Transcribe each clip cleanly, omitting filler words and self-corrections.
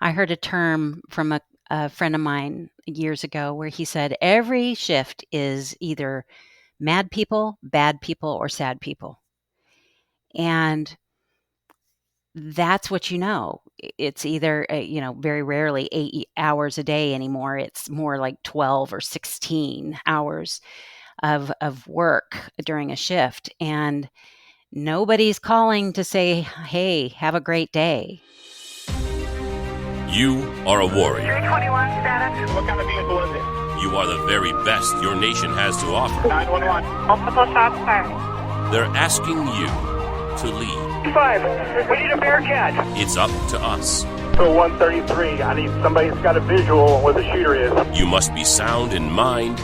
I heard a term from a friend of mine years ago where he said every shift is either mad people, bad people, or sad people. And that's what you know. It's either, very rarely 8 hours a day anymore. It's more like 12 or 16 hours of work during a shift. And nobody's calling to say, hey, have a great day. You are a warrior. 321 status. What kind of vehicle is it? You are the very best your nation has to offer. 911. Multiple shots fired. They're asking you to lead. 5. We need a Bearcat. It's up to us. So 133. I need somebody that's got a visual on where the shooter is. You must be sound in mind,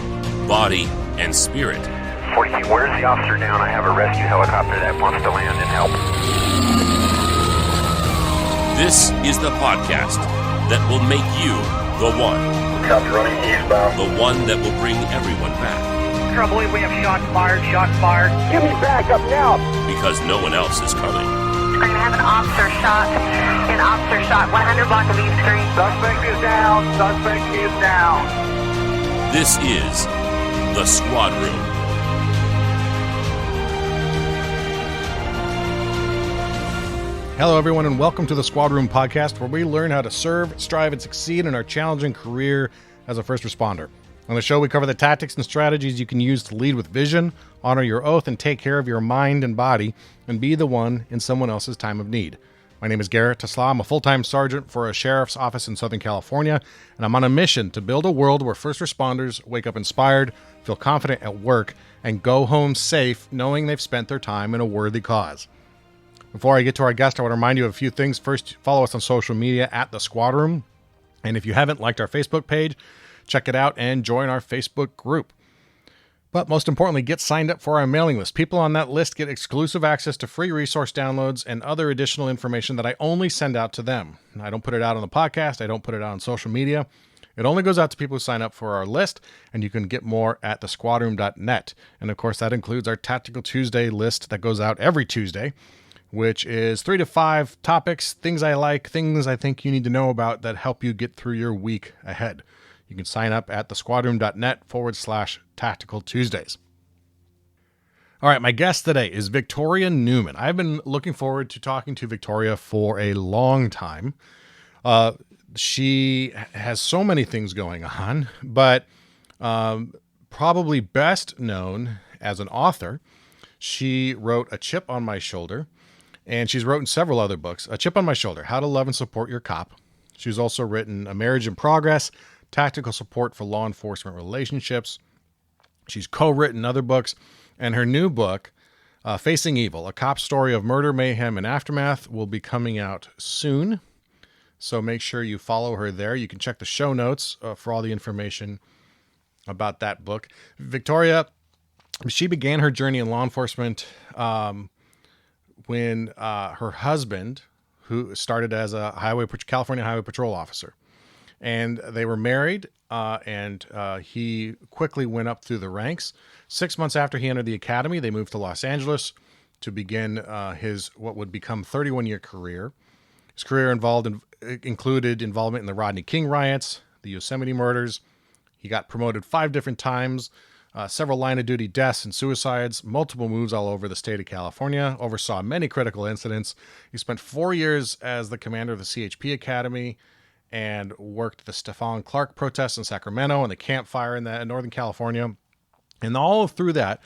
body, and spirit. 40 feet, where's the officer down? I have a rescue helicopter that wants to land and help. This is the podcast that will make you the one. Copy running eastbound. The one that will bring everyone back. Trouble, we have shots fired, shots fired. Give me backup now. Because no one else is coming. We're going to have an officer shot. 100 block of East Street. Suspect is down. Suspect is down. This is the Squad Room. Hello, everyone, and welcome to the Squad Room podcast, where we learn how to serve, strive, and succeed in our challenging career as a first responder. On the show, we cover the tactics and strategies you can use to lead with vision, honor your oath, and take care of your mind and body, and be the one in someone else's time of need. My name is Garrett Tesla. I'm a full-time sergeant for a sheriff's office in Southern California, and I'm on a mission to build a world where first responders wake up inspired, feel confident at work, and go home safe, knowing they've spent their time in a worthy cause. Before I get to our guest, I want to remind you of a few things. First, follow us on social media at The Squad Room. And if you haven't liked our Facebook page, check it out and join our Facebook group. But most importantly, get signed up for our mailing list. People on that list get exclusive access to free resource downloads and other additional information that I only send out to them. I don't put it out on the podcast. I don't put it out on social media. It only goes out to people who sign up for our list, and you can get more at thesquadroom.net. And of course, that includes our Tactical Tuesday list that goes out every Tuesday, which is 3 to 5 topics, things I like, things I think you need to know about that help you get through your week ahead. You can sign up at thesquadroom.net/Tactical Tuesdays. All right, my guest today is Victoria Newman. I've been looking forward to talking to Victoria for a long time. She has so many things going on, but probably best known as an author. She wrote A Chip on My Shoulder, and she's written several other books. A Chip on My Shoulder, How to Love and Support Your Cop. She's also written A Marriage in Progress, Tactical Support for Law Enforcement Relationships. She's co-written other books, and her new book, Facing Evil, A Cop's Story of Murder, Mayhem, and Aftermath, will be coming out soon. So make sure you follow her there. You can check the show notes for all the information about that book. Victoria, she began her journey in law enforcement when her husband, who started as a California Highway Patrol officer, and they were married, and he quickly went up through the ranks. 6 months after he entered the academy, they moved to Los Angeles to begin his what would become 31-year career. His career included involvement in the Rodney King riots, the Yosemite murders. He got promoted 5 different times, several line-of-duty deaths and suicides, multiple moves all over the state of California, oversaw many critical incidents. He spent 4 years as the commander of the CHP Academy and worked the Stephon Clark protests in Sacramento and the Camp Fire in Northern California. And all through that,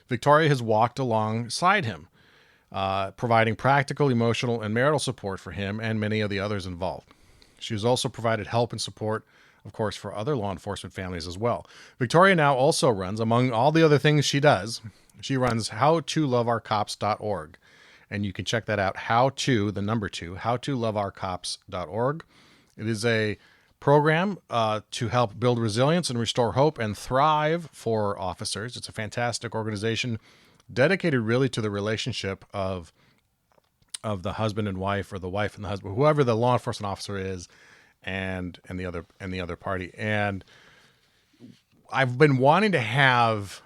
Victoria has walked alongside him, providing practical, emotional, and marital support for him and many of the others involved. She has also provided help and support, of course, for other law enforcement families as well. Victoria now also runs, among all the other things she does, she runs howtoloveourcops.org. And you can check that out, howtoloveourcops.org. It is a program to help build resilience and restore hope and thrive for officers. It's a fantastic organization dedicated really to the relationship of the husband and wife, or the wife and the husband, whoever the law enforcement officer is, and the other party. And I've been wanting to have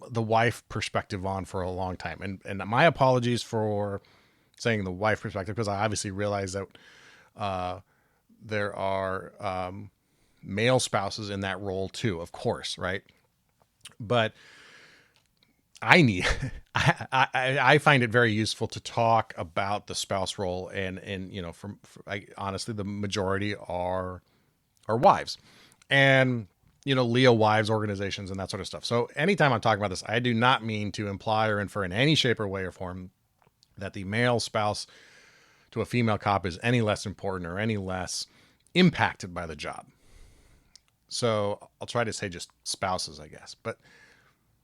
the wife perspective on for a long time. And my apologies for saying the wife perspective, because I obviously realize that There are male spouses in that role too, of course, right? But I need, I find it very useful to talk about the spouse role, and honestly, the majority are wives, and Leo wives organizations and that sort of stuff. So anytime I'm talking about this, I do not mean to imply or infer in any shape or way or form that the male spouse to a female cop is any less important or any less impacted by the job. So I'll try to say just spouses, I guess. But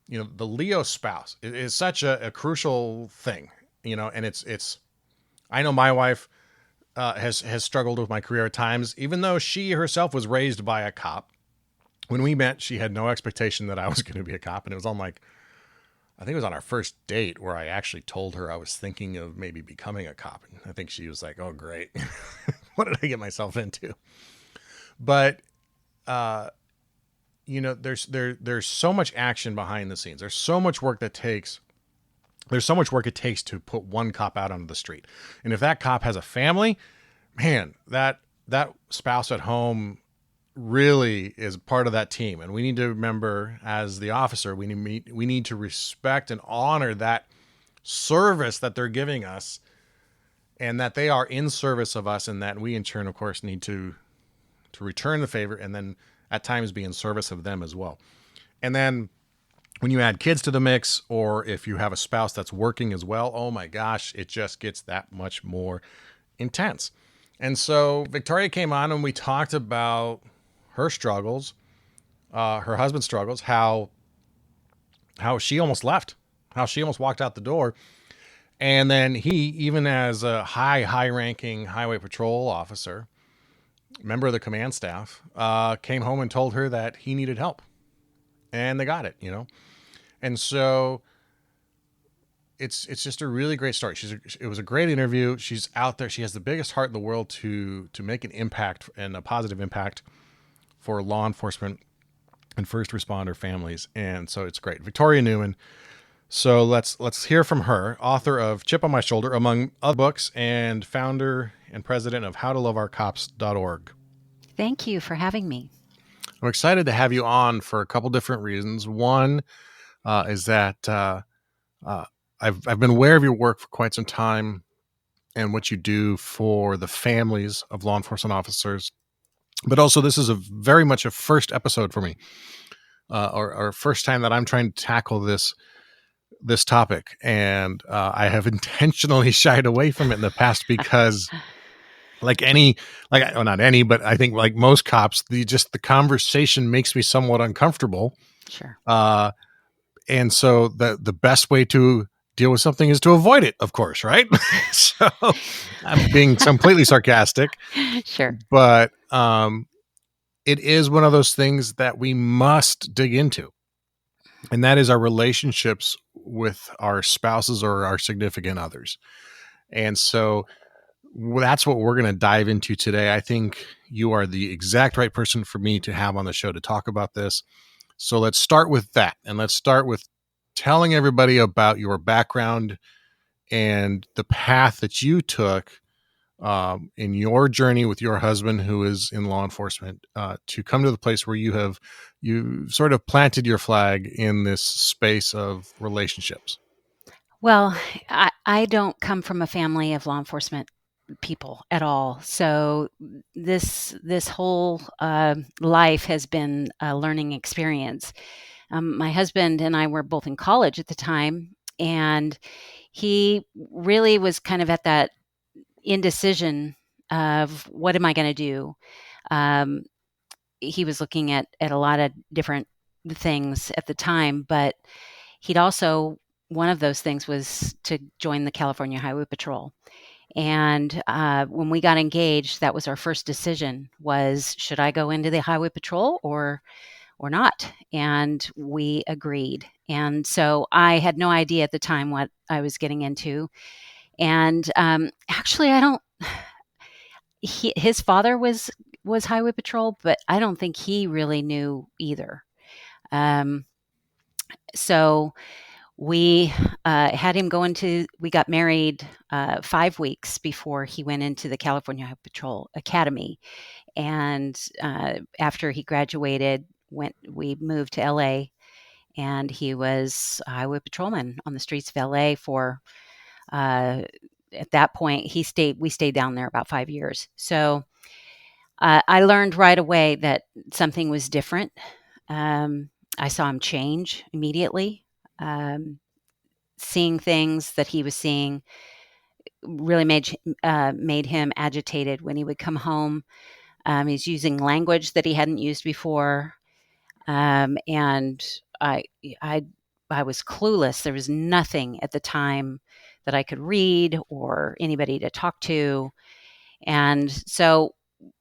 the Leo spouse is such a crucial thing, and it's. I know my wife has struggled with my career at times, even though she herself was raised by a cop. When we met, she had no expectation that I was going to be a cop, and it was on I think it was on our first date where I actually told her I was thinking of maybe becoming a cop. And I think she was like, "Oh, great, what did I get myself into?" But there's so much action behind the scenes. There's so much work it takes to put one cop out onto the street. And if that cop has a family, man, that spouse at home really is part of that team. And we need to remember, as the officer, we need to respect and honor that service that they're giving us, and that they are in service of us, and that we in turn, of course, need to return the favor, and then at times be in service of them as well. And then when you add kids to the mix, or if you have a spouse that's working as well, oh my gosh, it just gets that much more intense. And so Victoria came on and we talked about her struggles, her husband's struggles, how she almost left, how she almost walked out the door. And then he, even as a high-ranking highway patrol officer, member of the command staff, came home and told her that he needed help. And they got it, And so it's just a really great story. It was a great interview. She's out there. She has the biggest heart in the world to make an impact, and a positive impact for law enforcement and first responder families. And so it's great. Victoria Newman. So let's hear from her, author of Chip on My Shoulder, among other books, and founder and president of howtoloveourcops.org. Thank you for having me. I'm excited to have you on for a couple different reasons. One is that I've been aware of your work for quite some time, and what you do for the families of law enforcement officers. But also, this is very much a first episode for me, or first time that I'm trying to tackle this topic, and I have intentionally shied away from it in the past because, not any, but I think like most cops, the conversation makes me somewhat uncomfortable. Sure. And so the best way to deal with something is to avoid it, of course, right? So I'm being completely sarcastic. Sure. But it is one of those things that we must dig into. And that is our relationships with our spouses or our significant others. And so that's what we're going to dive into today. I think you are the exact right person for me to have on the show to talk about this. So let's start with that. And let's start with telling everybody about your background and the path that you took in your journey with your husband, who is in law enforcement, to come to the place where you sort of planted your flag in this space of relationships. Well, I don't come from a family of law enforcement people at all. So this whole life has been a learning experience. My husband and I were both in college at the time, and he really was kind of at that indecision of what am I going to do. He was looking at a lot of different things at the time, but he'd also, one of those things was to join the California Highway Patrol. And when we got engaged, that was our first decision, was should I go into the Highway Patrol or not? And we agreed. And so I had no idea at the time what I was getting into. And actually, his father was Highway Patrol, but I don't think he really knew either. So we had him we got married 5 weeks before he went into the California Highway Patrol Academy. And after he graduated, we moved to LA, and he was a highway patrolman on the streets of LA for, at that point, we stayed down there about 5 years. So I learned right away that something was different. I saw him change immediately. Seeing things that he was seeing really made him agitated when he would come home. He's using language that he hadn't used before, and I was clueless. There was nothing at the time that I could read or anybody to talk to, and so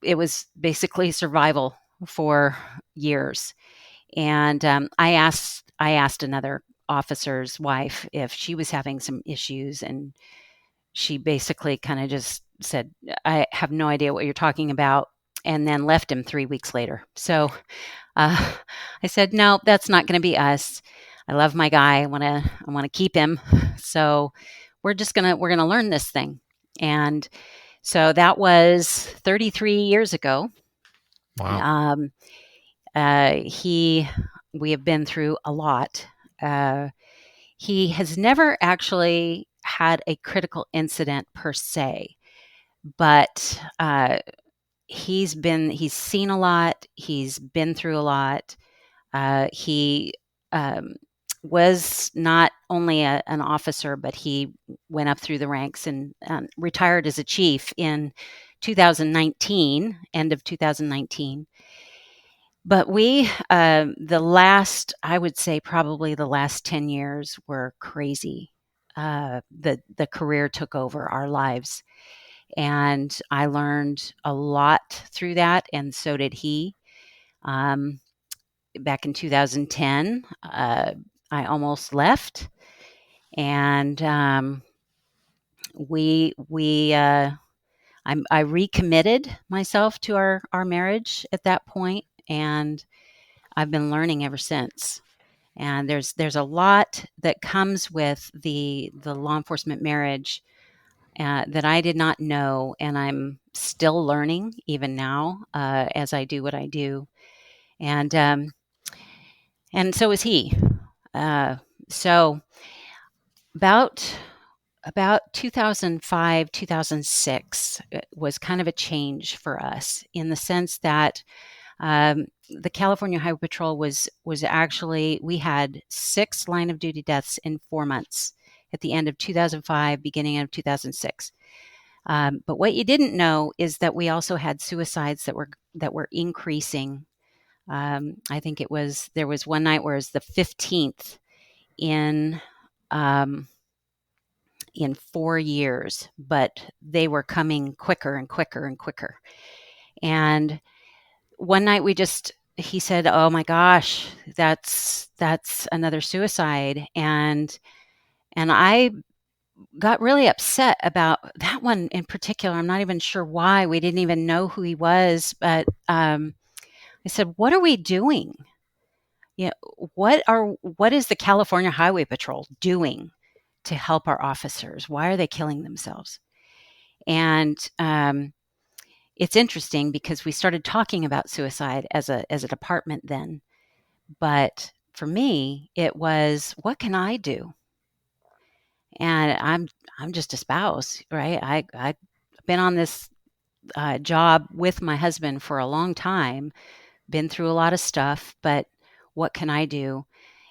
it was basically survival for years. And I asked another officer's wife if she was having some issues, and she basically kind of just said, "I have no idea what you're talking about," and then left him 3 weeks later. So I said, "No, that's not going to be us. I love my guy. I want to keep him. So we're going to learn this thing." And so that was 33 years ago. Wow. We have been through a lot. He has never actually had a critical incident per se, but he's seen a lot. He's been through a lot. He was not only an officer, but he went up through the ranks and retired as a chief in 2019, end of 2019. But I would say probably the last 10 years were crazy. The career took over our lives. And I learned a lot through that, and so did he. Back in 2010, I almost left, and I recommitted myself to our marriage at that point, and I've been learning ever since. And there's a lot that comes with the law enforcement marriage that I did not know, and I'm still learning even now as I do what I do. And so is he. So about 2005, 2006 was kind of a change for us in the sense that the California Highway Patrol was actually, we had 6 line of duty deaths in 4 months at the end of 2005, beginning of 2006. But what you didn't know is that we also had suicides that were increasing. I think there was one night where it was the 15th in 4 years, but they were coming quicker and quicker and quicker. And one night he said, "Oh my gosh, that's another suicide." And I got really upset about that one in particular. I'm not even sure why. We didn't even know who he was, but I said, "What are we doing? What is the California Highway Patrol doing to help our officers? Why are they killing themselves?" And it's interesting because we started talking about suicide as a department then, but for me, it was, what can I do? And I'm just a spouse, right? I've been on this job with my husband for a long time, been through a lot of stuff, but what can I do?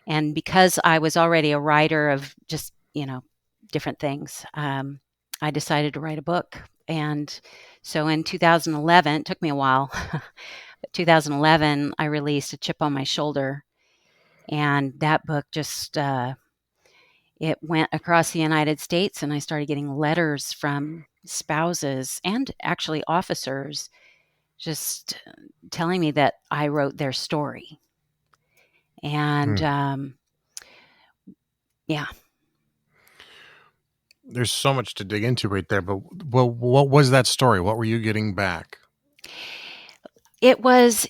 And because I was already a writer of just, different things, I decided to write a book. And so in 2011, it took me a while, but 2011, I released A Chip on My Shoulder. And that book just, it went across the United States, and I started getting letters from spouses and actually officers just telling me that I wrote their story. And yeah. There's so much to dig into right there, but what was that story? What were you getting back? It was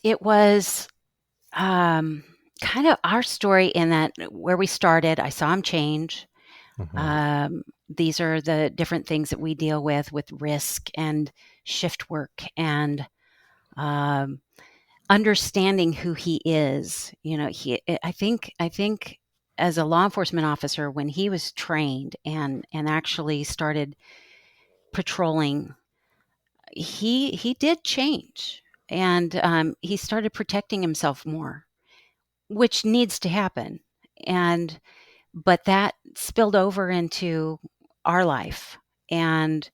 kind of our story in that where we started, I saw him change. These are the different things that we deal with risk and shift work and understanding who he is. I think as a law enforcement officer, when he was trained and actually started patrolling, he did change, and he started protecting himself more, which needs to happen. And but that spilled over into our life. And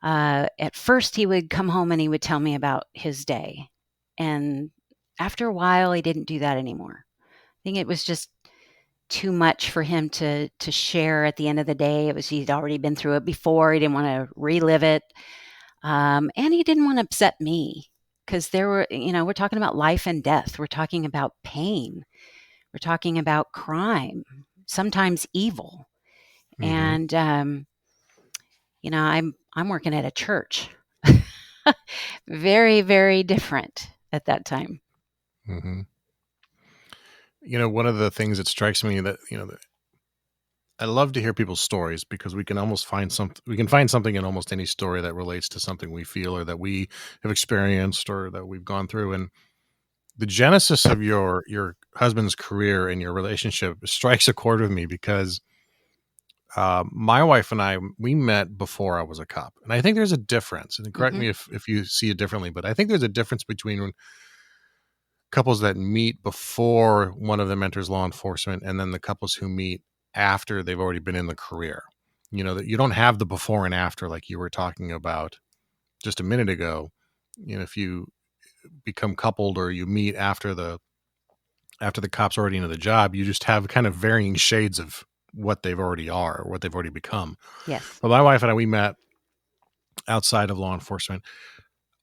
at first, he would come home and he would tell me about his day. And after a while, he didn't do that anymore. I think it was just too much for him to share at the end of the day. He'd already been through it before. He didn't want to relive it. And he didn't want to upset me, because we're talking about life and death. We're talking about pain. We're talking about crime, sometimes evil. And, I'm working at a church. Very, very different at that time. One of the things that strikes me that, that I love to hear people's stories, because we can almost find something in almost any story that relates to something we feel or that we have experienced or that we've gone through. And the genesis of your husband's career and your relationship strikes a chord with me, because my wife and I, we met before I was a cop. And I think there's a difference, and correct me if you see it differently, but I think there's a difference between couples that meet before one of them enters law enforcement and then the couples who meet after they've already been in the career. That you don't have the before and after like you were talking about just a minute ago. If you become coupled or you meet after the cop's already into the job, you just have kind of varying shades of what they've already are or what they've already become. Yes. But my wife and I, we met outside of law enforcement.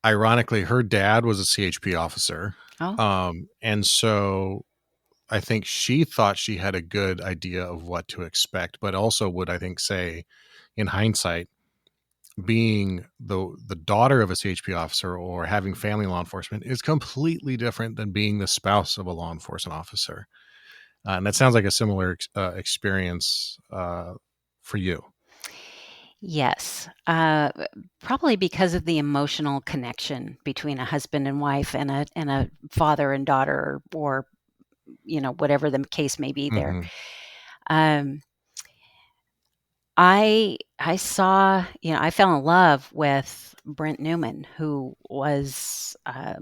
Ironically, her dad was a CHP officer. Oh. And so I think she thought she had a good idea of what to expect, but also would, I think, say in hindsight, being the daughter of a CHP officer or having family law enforcement is completely different than being the spouse of a law enforcement officer. And that sounds like a similar experience for you. Yes. Probably because of the emotional connection between a husband and wife and a father and daughter, or whatever the case may be there. I saw, I fell in love with Brent Newman, who was, a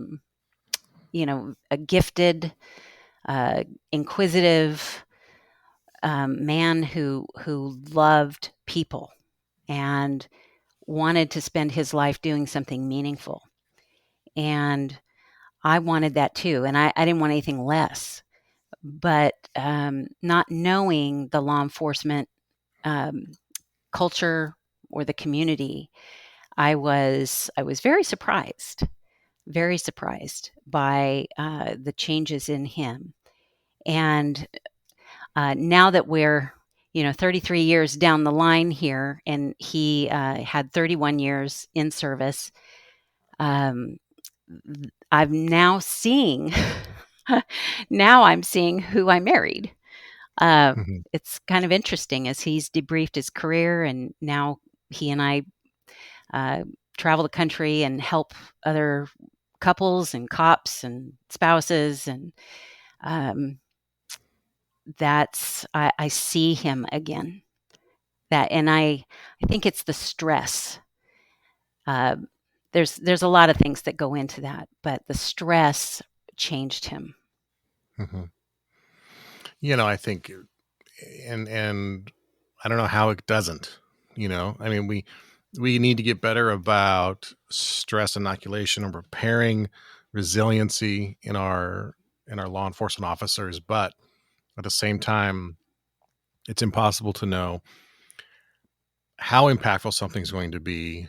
gifted, inquisitive man who loved people and wanted to spend his life doing something meaningful. And I wanted that too. And I didn't want anything less. But not knowing the law enforcement culture or the community, I was very surprised by the changes in him. And now that we're 33 years down the line here, and he had 31 years in service, I'm now seeing I'm seeing who I married. It's kind of interesting as he's debriefed his career, and now he and I travel the country and help other couples and cops and spouses, and I see him again. And I think it's the stress. There's a lot of things that go into that, but the stress changed him. I think, and I don't know how it doesn't. I mean, we need to get better about stress inoculation and preparing resiliency in our law enforcement officers, but at the same time, it's impossible to know how impactful something's going to be,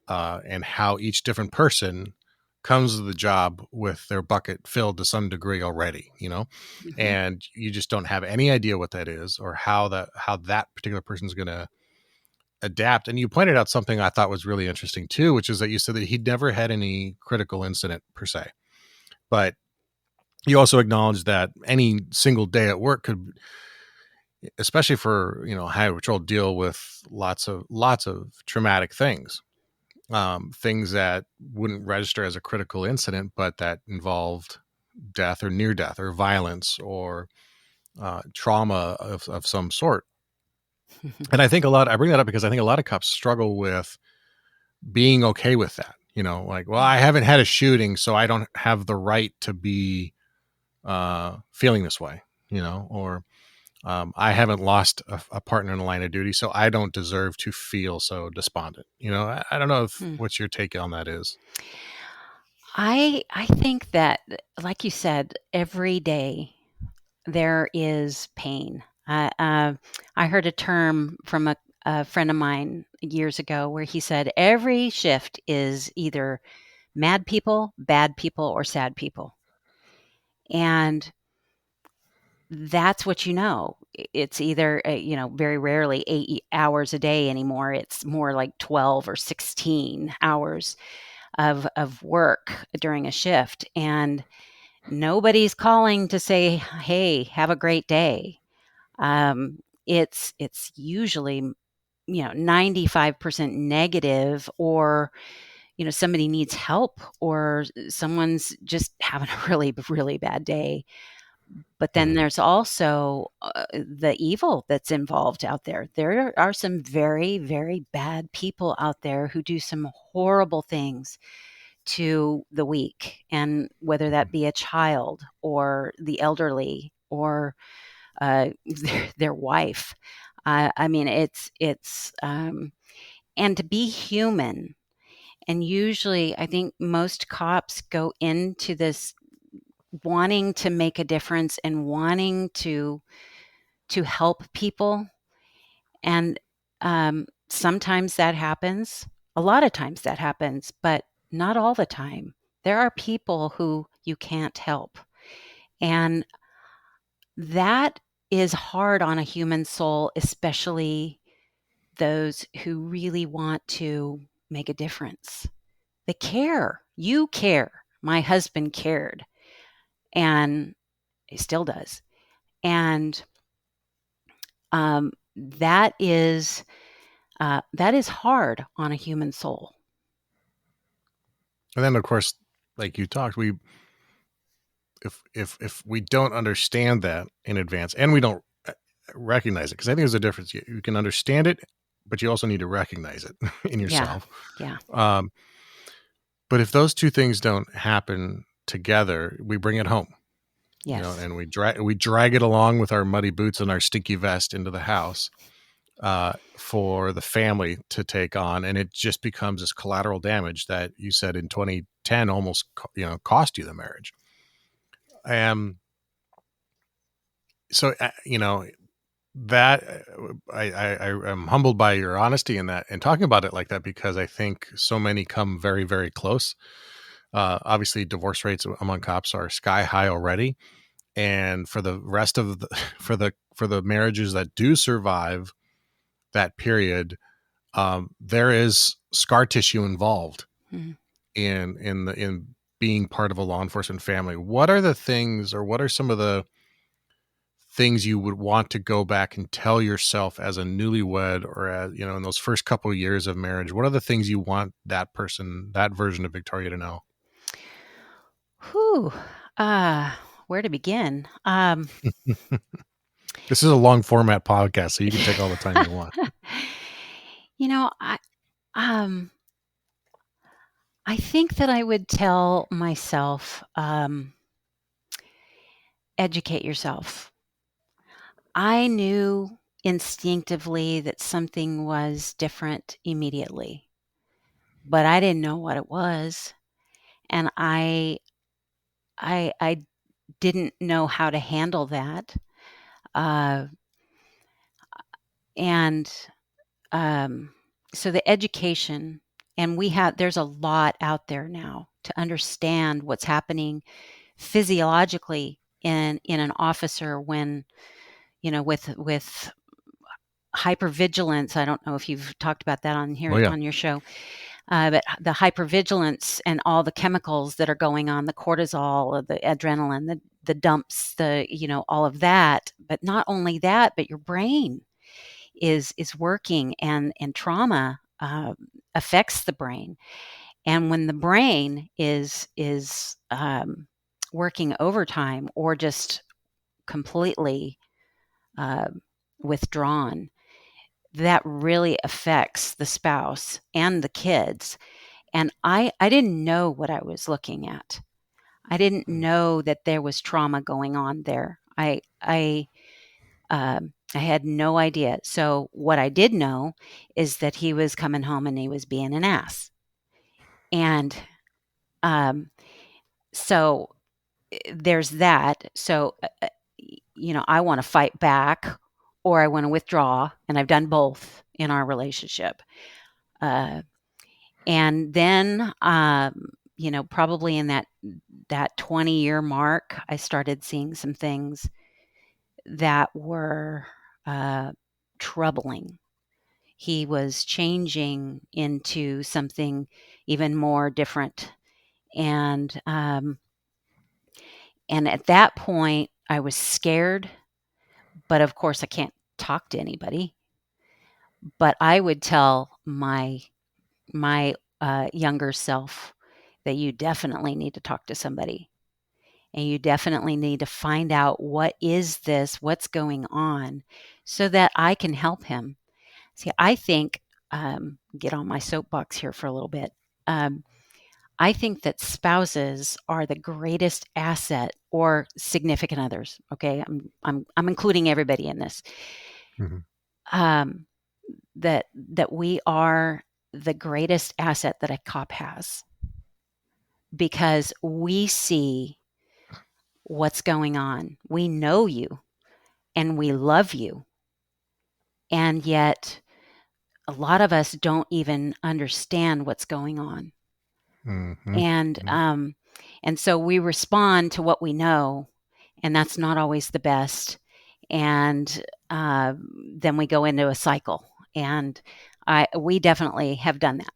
and how each different person comes to the job with their bucket filled to some degree already, and you just don't have any idea what that is or how that particular person's going to adapt. And you pointed out something I thought was really interesting too, which is that you said that he'd never had any critical incident per se, but you also acknowledge that any single day at work could, especially for high patrol, deal with lots of traumatic things, things that wouldn't register as a critical incident, but that involved death or near death or violence or trauma of some sort. And I bring that up because I think a lot of cops struggle with being okay with that. Like, well, I haven't had a shooting, so I don't have the right to be feeling this way, or I haven't lost a partner in the line of duty, so I don't deserve to feel so despondent. I don't know what your take on that is. I think that, like you said, every day there is pain. I heard a term from a friend of mine years ago where he said every shift is either mad people, bad people, or sad people. And that's what it's either, very rarely 8 hours a day anymore. It's more like 12 or 16 hours of work during a shift. And nobody's calling to say, hey, have a great day. It's usually 95% negative, or somebody needs help, or someone's just having a really really bad day. But then there's also the evil that's involved out there. There are some very very bad people out there who do some horrible things to the weak, and whether that be a child or the elderly or their wife. I mean, it's and to be human. And usually, I think most cops go into this wanting to make a difference and wanting to help people. And sometimes that happens. A lot of times that happens, but not all the time. There are people who you can't help. And that is hard on a human soul, especially those who really want to make a difference. They care. You care. My husband cared, and he still does. And that is hard on a human soul. And then, of course, like you talked, if we don't understand that in advance, and we don't recognize it, because I think there's a difference. You can understand it, but you also need to recognize it in yourself. Yeah. But if those two things don't happen together, we bring it home. Yes. And we drag it along with our muddy boots and our stinky vest into the house for the family to take on, and it just becomes this collateral damage that you said in 2010 almost cost you the marriage. So that I'm humbled by your honesty in that and talking about it like that, because I think so many come very very close. Obviously, divorce rates among cops are sky high already, and for the rest of for the marriages that do survive that period, there is scar tissue involved in being part of a law enforcement family. What are the things, or what are some of the things you would want to go back and tell yourself as a newlywed, or as in those first couple of years of marriage? What are the things you want that version of Victoria to know? Where to begin? This is a long format podcast, so you can take all the time you want. I think that I would tell myself, educate yourself. I knew instinctively that something was different immediately, but I didn't know what it was. And I didn't know how to handle that. So the education, and there's a lot out there now to understand what's happening physiologically in an officer when, with hypervigilance. I don't know if you've talked about that on here. Oh, yeah. On your show. But the hypervigilance and all the chemicals that are going on, the cortisol, the adrenaline, the dumps, all of that. But not only that, but your brain is working, and trauma affects the brain. And when the brain is working overtime or just completely withdrawn, that really affects the spouse and the kids. And I didn't know what I was looking at. I didn't know that there was trauma going on there. I had no idea. So what I did know is that he was coming home and he was being an ass. And so there's that. So, I want to fight back or I want to withdraw. And I've done both in our relationship. And then, probably in that 20-year mark, I started seeing some things that were troubling. He was changing into something even more different. And at that point, I was scared, but of course I can't talk to anybody. But I would tell my younger self that you definitely need to talk to somebody, and you definitely need to find out what's going on, so that I can help him. See, I think, get on my soapbox here for a little bit. I think that spouses are the greatest asset, or significant others. Okay, I'm including everybody in this. Mm-hmm. That we are the greatest asset that a cop has, because we see what's going on. We know you and we love you. And yet a lot of us don't even understand what's going on. Mm-hmm. And so we respond to what we know, and that's not always the best. And then we go into a cycle. And we definitely have done that,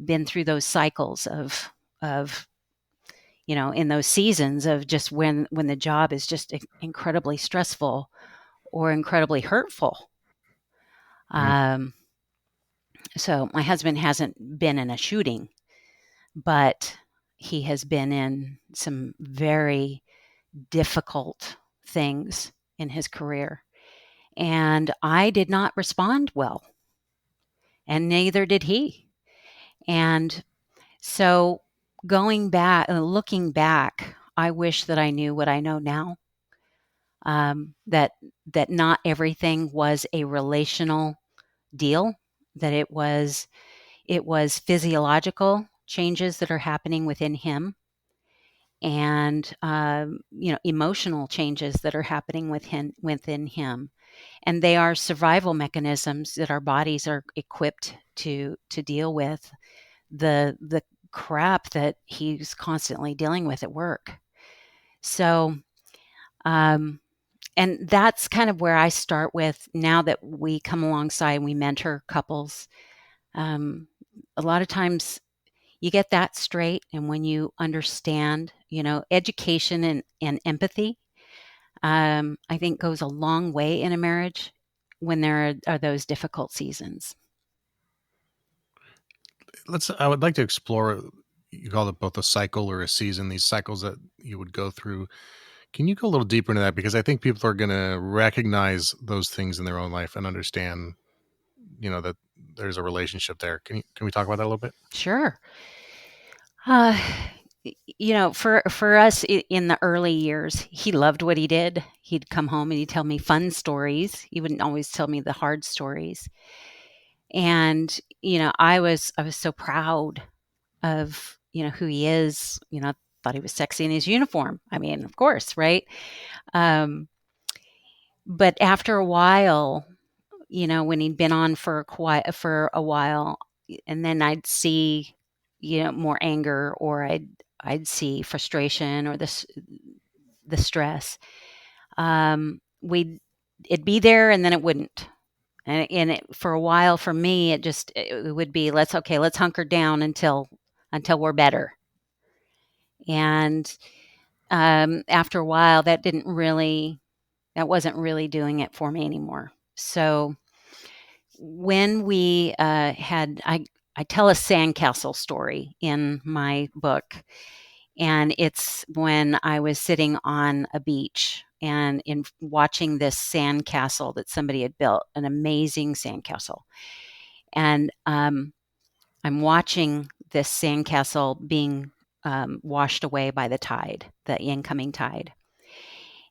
been through those cycles of in those seasons of just when the job is just incredibly stressful or incredibly hurtful. So my husband hasn't been in a shooting, but he has been in some very difficult things in his career. And I did not respond well, and neither did he. And so looking back, I wish that I knew what I know now. That not everything was a relational deal, that it was physiological changes that are happening within him, and emotional changes that are happening within him, and they are survival mechanisms that our bodies are equipped to deal with the crap that he's constantly dealing with at work. So and that's kind of where I start with, now that we come alongside and we mentor couples. A lot of times you get that straight, and when you understand, education and empathy, I think goes a long way in a marriage when there are those difficult seasons. I would like to explore, you call it both a cycle or a season, these cycles that you would go through. Can you go a little deeper into that? Because I think people are going to recognize those things in their own life and understand, that there's a relationship there. Can we talk about that a little bit? Sure. For us in the early years, he loved what he did. He'd come home and he'd tell me fun stories. He wouldn't always tell me the hard stories. And, I was so proud of, who he is. Thought he was sexy in his uniform. I mean, of course, right? But after a while, when he'd been on for a while, and then I'd see, more anger, or I'd see frustration, or the stress. It'd be there, and then it wouldn't. For a while for me, it would be, let's hunker down until we're better. And after a while, that wasn't really doing it for me anymore. So when we I tell a sandcastle story in my book, and it's when I was sitting on a beach and in watching this sandcastle that somebody had built, an amazing sandcastle. And I'm watching this sandcastle being washed away by the incoming tide.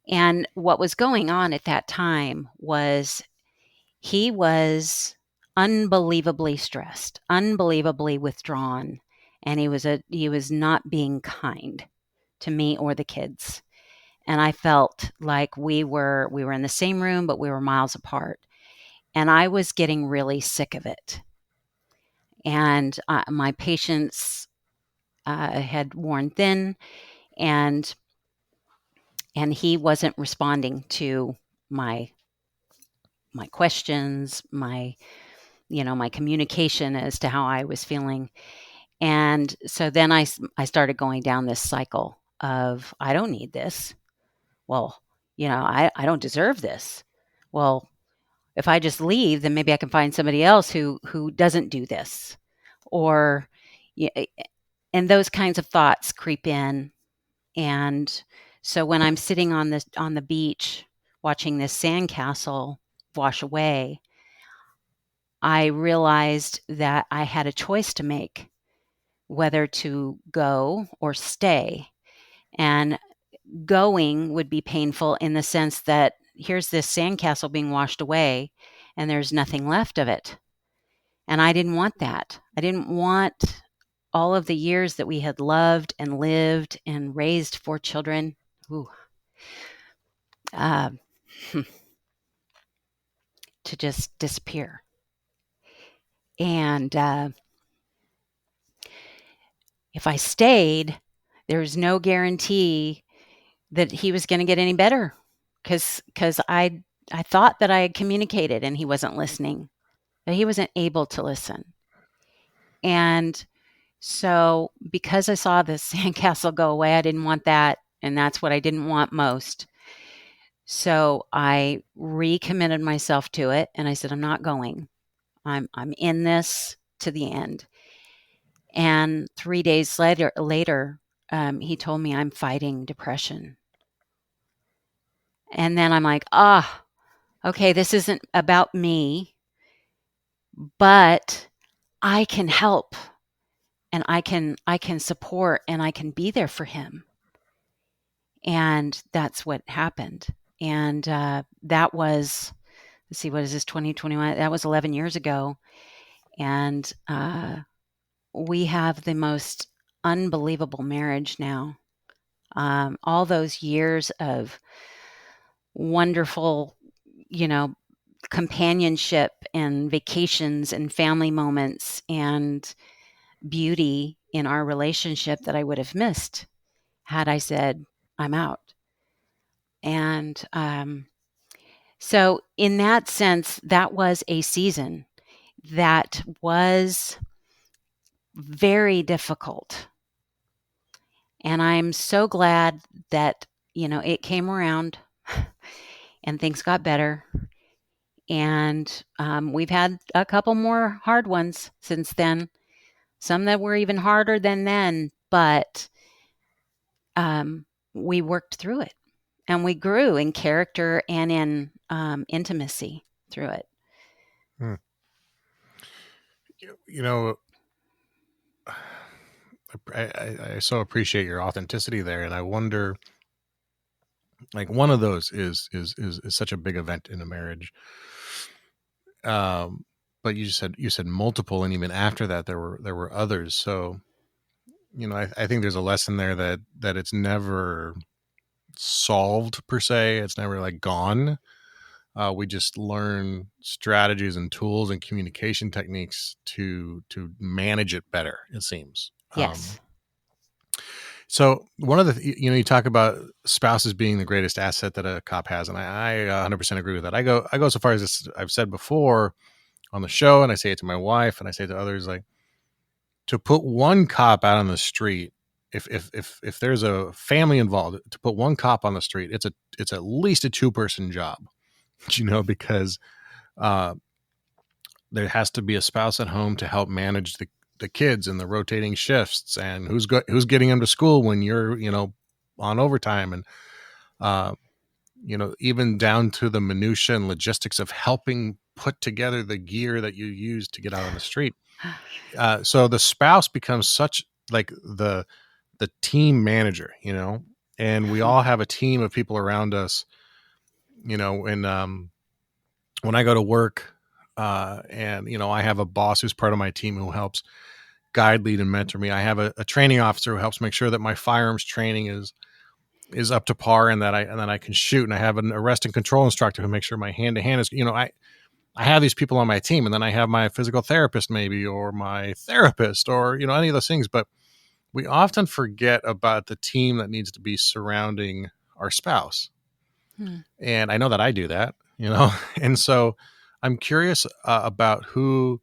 And what was going on at that time was he was unbelievably stressed, unbelievably withdrawn, and he was not being kind to me or the kids. And I felt like we were in the same room, but we were miles apart. And I was getting really sick of it. And my patience had worn thin, and he wasn't responding to my questions, my communication as to how I was feeling. And so then I started going down this cycle of, I don't need this. Well, I don't deserve this. Well, if I just leave, then maybe I can find somebody else who doesn't do this. Or, and those kinds of thoughts creep in. And so when I'm sitting on the beach watching this sandcastle wash away, I realized that I had a choice to make, whether to go or stay. And going would be painful in the sense that here's this sandcastle being washed away and there's nothing left of it. And I didn't want that. I didn't want all of the years that we had loved and lived and raised 4 children to just disappear. And if I stayed, there was no guarantee that he was going to get any better, because I thought that I had communicated and he wasn't listening, that he wasn't able to listen. And so because I saw the sandcastle go away, I didn't want that. And that's what I didn't want most. So I recommitted myself to it. And I said, I'm not going. I'm in this to the end. And 3 days later, he told me, I'm fighting depression. And then I'm like, okay, this isn't about me, but I can help, and I can support, and I can be there for him. And that's what happened. And that was, let's see, what is this, 2021? That was 11 years ago. And we have the most unbelievable marriage now. All those years of wonderful, companionship and vacations and family moments and beauty in our relationship that I would have missed had I said, I'm out. And so in that sense, that was a season that was very difficult. And I'm so glad that, it came around and things got better. And we've had a couple more hard ones since then, some that were even harder than then, but we worked through it, and we grew in character and in intimacy through it. I so appreciate your authenticity there, and I wonder, like, one of those is such a big event in a marriage. But you said multiple, and even after that, there were others. So, I think there's a lesson there that it's never solved per se. It's never like gone. We just learn strategies and tools and communication techniques to manage it better, it seems. Yes. So one of the, you talk about spouses being the greatest asset that a cop has, and I 100% agree with that. I go so far as this, I've said before on the show, and I say it to my wife, and I say it to others, like, to put one cop out on the street, if there's a family involved, to put one cop on the street, it's at least a 2-person job, because uh, there has to be a spouse at home to help manage the kids and the rotating shifts, and who's getting them to school when you're on overtime, and uh, even down to the minutia and logistics of helping put together the gear that you use to get out on the street. So the spouse becomes such like the team manager, and we all have a team of people around us, and when I go to work, and I have a boss who's part of my team who helps guide, lead, and mentor me. I have a training officer who helps make sure that my firearms training is up to par, and that I can shoot. And I have an arrest and control instructor who makes sure my hand to hand is, I have these people on my team, and then I have my physical therapist maybe, or my therapist, or, any of those things. But we often forget about the team that needs to be surrounding our spouse. And I know that I do that, and so I'm curious about who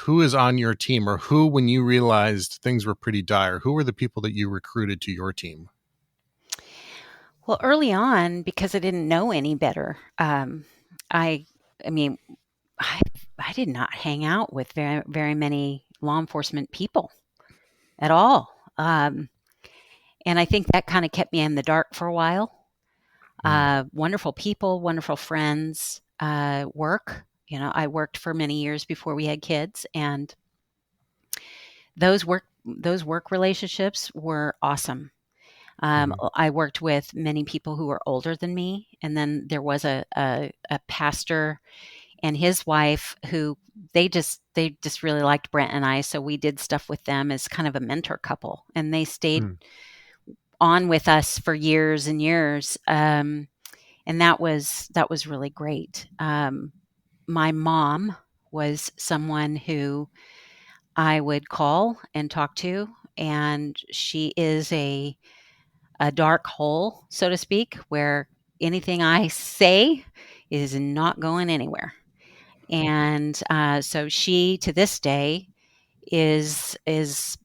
is on your team, or who, when you realized things were pretty dire, who were the people that you recruited to your team? Well, early on, because I didn't know any better, I mean, I did not hang out with very, very many law enforcement people at all. And I think that kind of kept me in the dark for a while. Wonderful people, wonderful friends, work. I worked for many years before we had kids, and those work relationships were awesome. I worked with many people who were older than me, and then there was a pastor and his wife who they just really liked Brent and I, so we did stuff with them as kind of a mentor couple, and they stayed on with us for years and years, and that was really great. My mom was someone who I would call and talk to, and she is a dark hole, so to speak, where anything I say is not going anywhere. And so she, to this day, is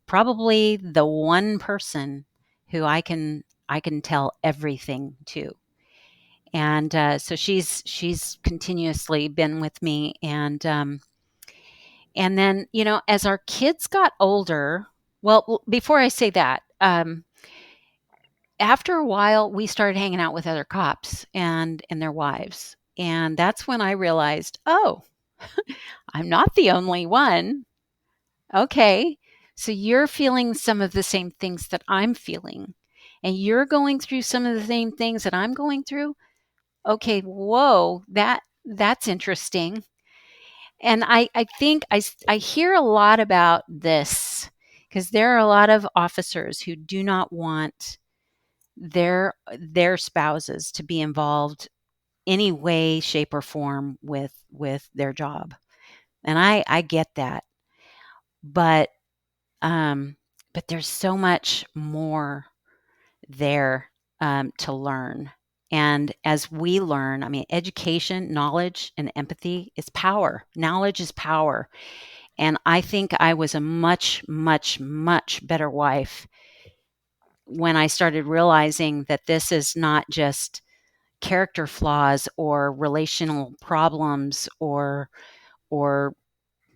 probably the one person who I can tell everything to. And so she's continuously been with me. And then, as our kids got older, well, before I say that, after a while, we started hanging out with other cops and their wives. And that's when I realized, oh, I'm not the only one. Okay. So you're feeling some of the same things that I'm feeling, and you're going through some of the same things that I'm going through. Okay. Whoa, that's interesting. And I think I hear a lot about this because there are a lot of officers who do not want their spouses to be involved any way, shape, or form with their job. And I get that. But there's so much more there to learn. And as we learn, education, knowledge, and empathy is power. Knowledge is power. And I think I was a much, much, much better wife when I started realizing that this is not just character flaws or relational problems or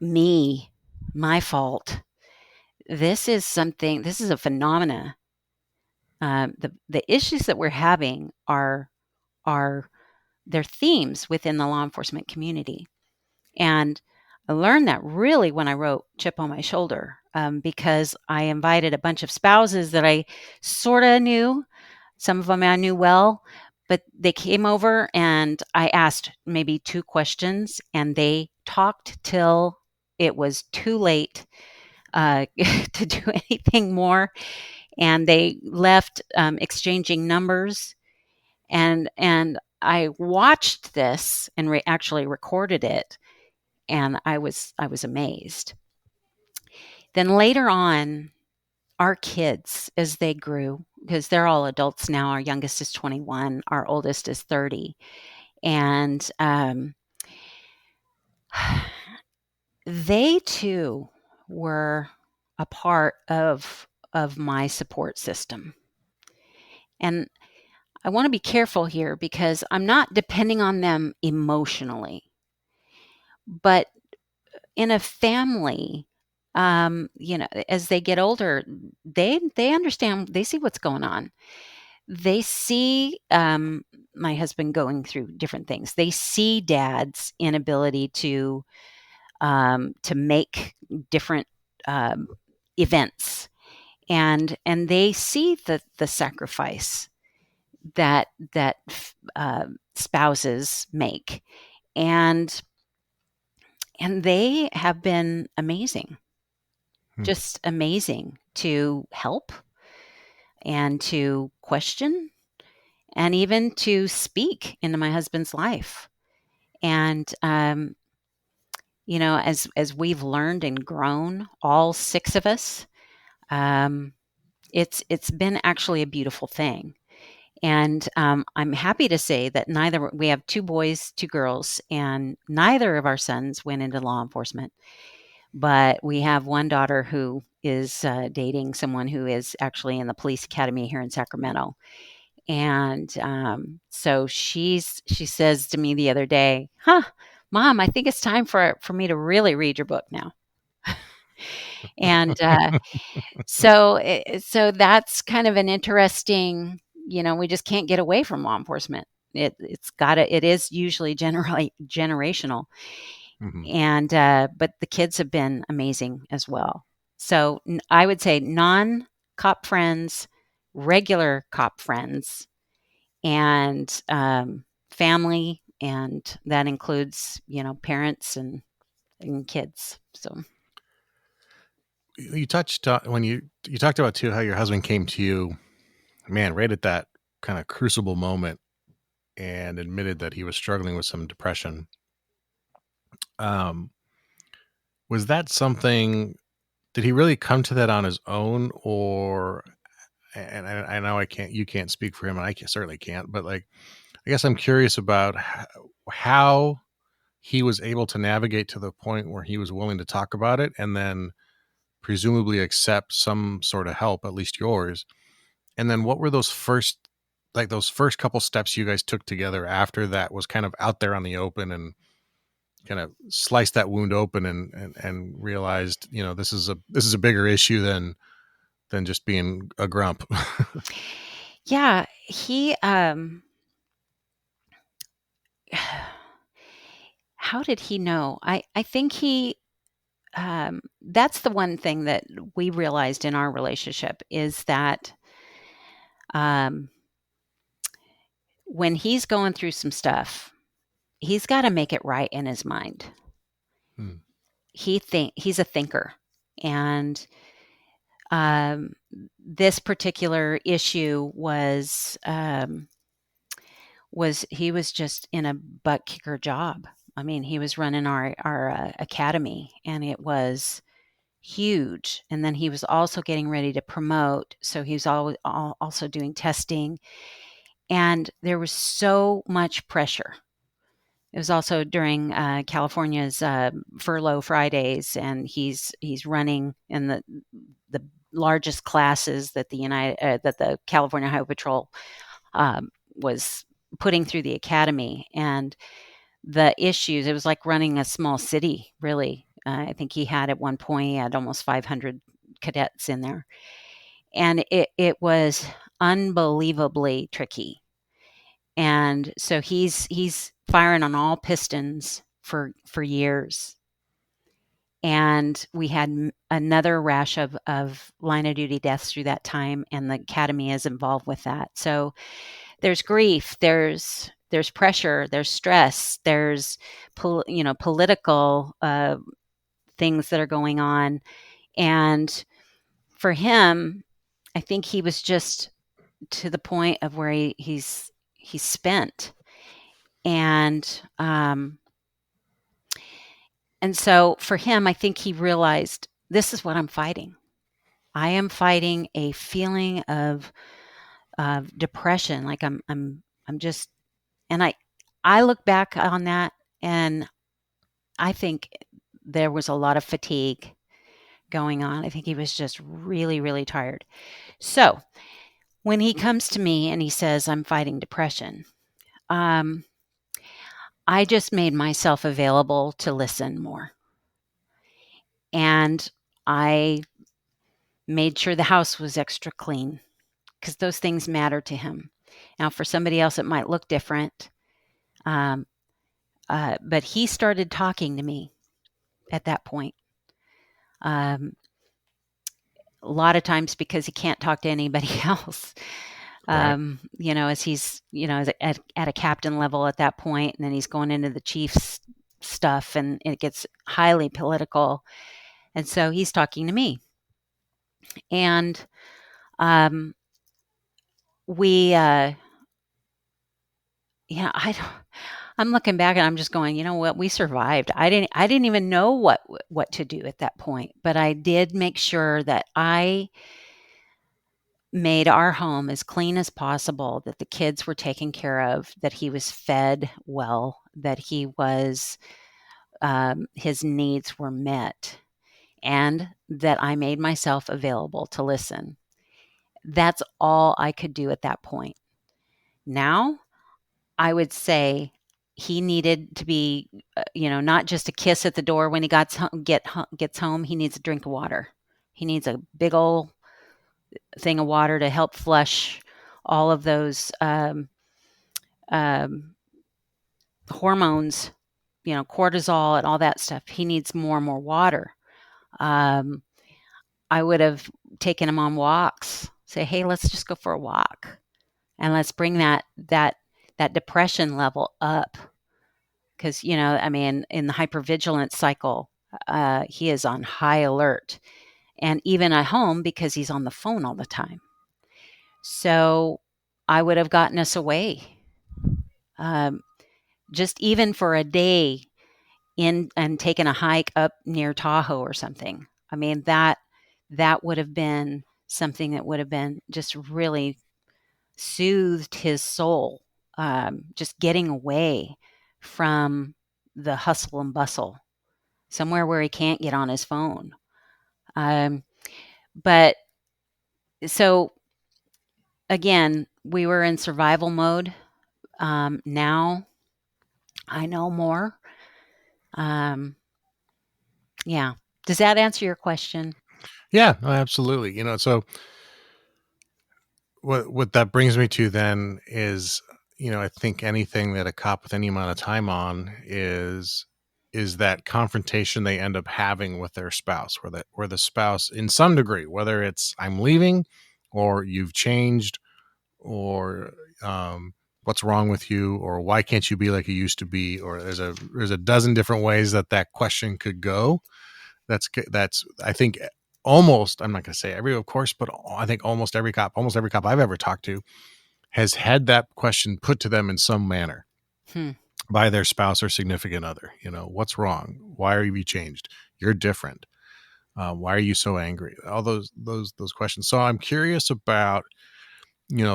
my fault. This is a phenomena. The issues that we're having are they're themes within the law enforcement community. And I learned that really when I wrote Chip on My Shoulder, because I invited a bunch of spouses that I sort of knew. Some of them I knew well, but they came over and I asked maybe 2 questions, and they talked till it was too late to do anything more. And they left exchanging numbers. And I watched this and actually recorded it. And I was amazed. Then later on, our kids, as they grew, because they're all adults now. Our youngest is 21, our oldest is 30, and they too were a part of my support system. And I want to be careful here because I'm not depending on them emotionally, but in a family, as they get older, they understand, they see what's going on. They see my husband going through different things. They see dad's inability to make different events, and they see the sacrifice that spouses make, and they have been amazing, just amazing to help and to question and even to speak into my husband's life. And as we've learned and grown, all six of us, it's been actually a beautiful thing. And I'm happy to say that we have two boys, two girls, and neither of our sons went into law enforcement. But we have one daughter who is dating someone who is actually in the police academy here in Sacramento. And so she says to me the other day, Mom, I think it's time for me to really read your book now. And so that's kind of an interesting, we just can't get away from law enforcement. It is usually generally generational. And but the kids have been amazing as well. So I would say non-cop friends, regular cop friends, and family, and that includes parents and kids. So You touched when you talked about too how your husband came to you, man, right at that kind of crucible moment, and admitted that he was struggling with some depression. Was that something? Did he really come to that on his own, or? And I know you can't speak for him, and certainly can't. But like, I guess I'm curious about how he was able to navigate to the point where he was willing to talk about it, and then presumably accept some sort of help, at least yours. And then what were those first couple steps you guys took together after that was kind of out there on the open, and kind of sliced that wound open, and realized, this is a bigger issue than just being a grump. yeah, he how did he know? I think he that's the one thing that we realized in our relationship, is that when he's going through some stuff, he's got to make it right in his mind. He's a thinker, and this particular issue was he was just in a butt kicker job. I mean, he was running our academy, and it was huge. And then he was also getting ready to promote, so he was also doing testing, and there was so much pressure. It was also during California's furlough Fridays, and he's running in the largest classes that the California Highway Patrol was putting through the academy. And the issues, it was like running a small city, really. I think he had at one point, he had almost 500 cadets in there. And it was unbelievably tricky. And so he's firing on all pistons for years. And we had another rash of line of duty deaths through that time, and the academy is involved with that. So there's grief, there's pressure, there's stress, there's political things that are going on. And for him, I think he was just to the point of where he's spent. And so for him, I think he realized, this is what I'm fighting. I am fighting a feeling of depression. Like I'm just, and I look back on that and I think there was a lot of fatigue going on. I think he was just really, really tired. So when he comes to me and he says, I'm fighting depression, I just made myself available to listen more. And I made sure the house was extra clean because those things matter to him. Now, for somebody else, it might look different. Um, but he started talking to me at that point. A lot of times because he can't talk to anybody else. Right. As he's, at a captain level at that point, and then he's going into the chief's stuff and it gets highly political. And so he's talking to me. And um, we, I'm looking back and I'm just going, you know what, we survived. I didn't even know what to do at that point, but I did make sure that I made our home as clean as possible, that the kids were taken care of, that he was fed well, that he was, his needs were met, and that I made myself available to listen. That's all I could do at that point. Now, I would say he needed to be, not just a kiss at the door when he gets home. He needs a drink of water. He needs a big old thing of water to help flush all of those um, hormones, cortisol and all that stuff. He needs more and more water. Um, I would have taken him on walks. Say, hey, let's just go for a walk, and let's bring that depression level up. Because in the hypervigilance cycle, he is on high alert, and even at home because he's on the phone all the time. So I would have gotten us away, just even for a day, in and taken a hike up near Tahoe or something. That would have been something that would have been just really soothed his soul, just getting away from the hustle and bustle, somewhere where he can't get on his phone. But so again, we were in survival mode. Now I know more. Yeah. Does that answer your question? Yeah, no, absolutely. So what that brings me to then is, I think anything that a cop with any amount of time on is that confrontation they end up having with their spouse, where the spouse, in some degree, whether it's I'm leaving, or you've changed, or what's wrong with you, or why can't you be like you used to be, or there's a dozen different ways that question could go. That's I think almost, I'm not going to say every, of course, but I think almost every cop I've ever talked to has had that question put to them in some manner by their spouse or significant other. What's wrong? Why are you changed? You're different. Why are you so angry? All those questions. So I'm curious about,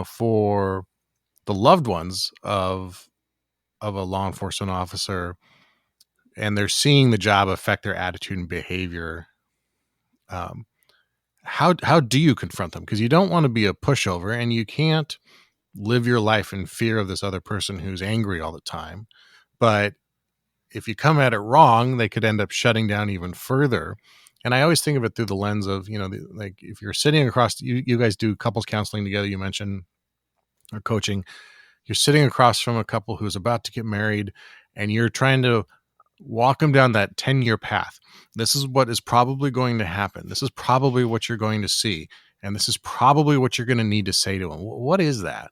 for the loved ones of a law enforcement officer, and they're seeing the job affect their attitude and behavior. How do you confront them? Because you don't want to be a pushover, and you can't live your life in fear of this other person who's angry all the time. But if you come at it wrong, they could end up shutting down even further. And I always think of it through the lens of, like if you're sitting across, you guys do couples counseling together, you mentioned, or coaching, you're sitting across from a couple who's about to get married, and you're trying to walk them down that 10-year path. This is what is probably going to happen. This is probably what you're going to see. And this is probably what you're going to need to say to them. What is that?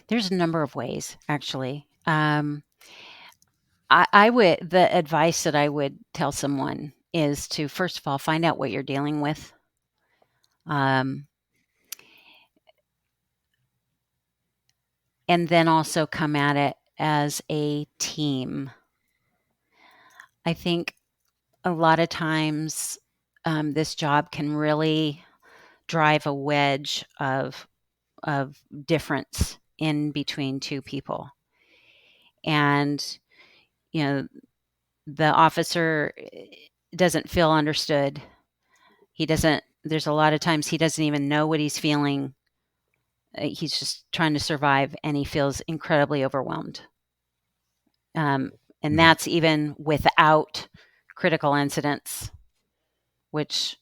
There's a number of ways, actually. The advice that I would tell someone is to, first of all, find out what you're dealing with. And then also come at it as a team. I think a lot of times this job can really drive a wedge of difference in between two people. And, you know, the officer doesn't feel understood. There's a lot of times he doesn't even know what he's feeling. He's just trying to survive and he feels incredibly overwhelmed. And that's even without critical incidents, which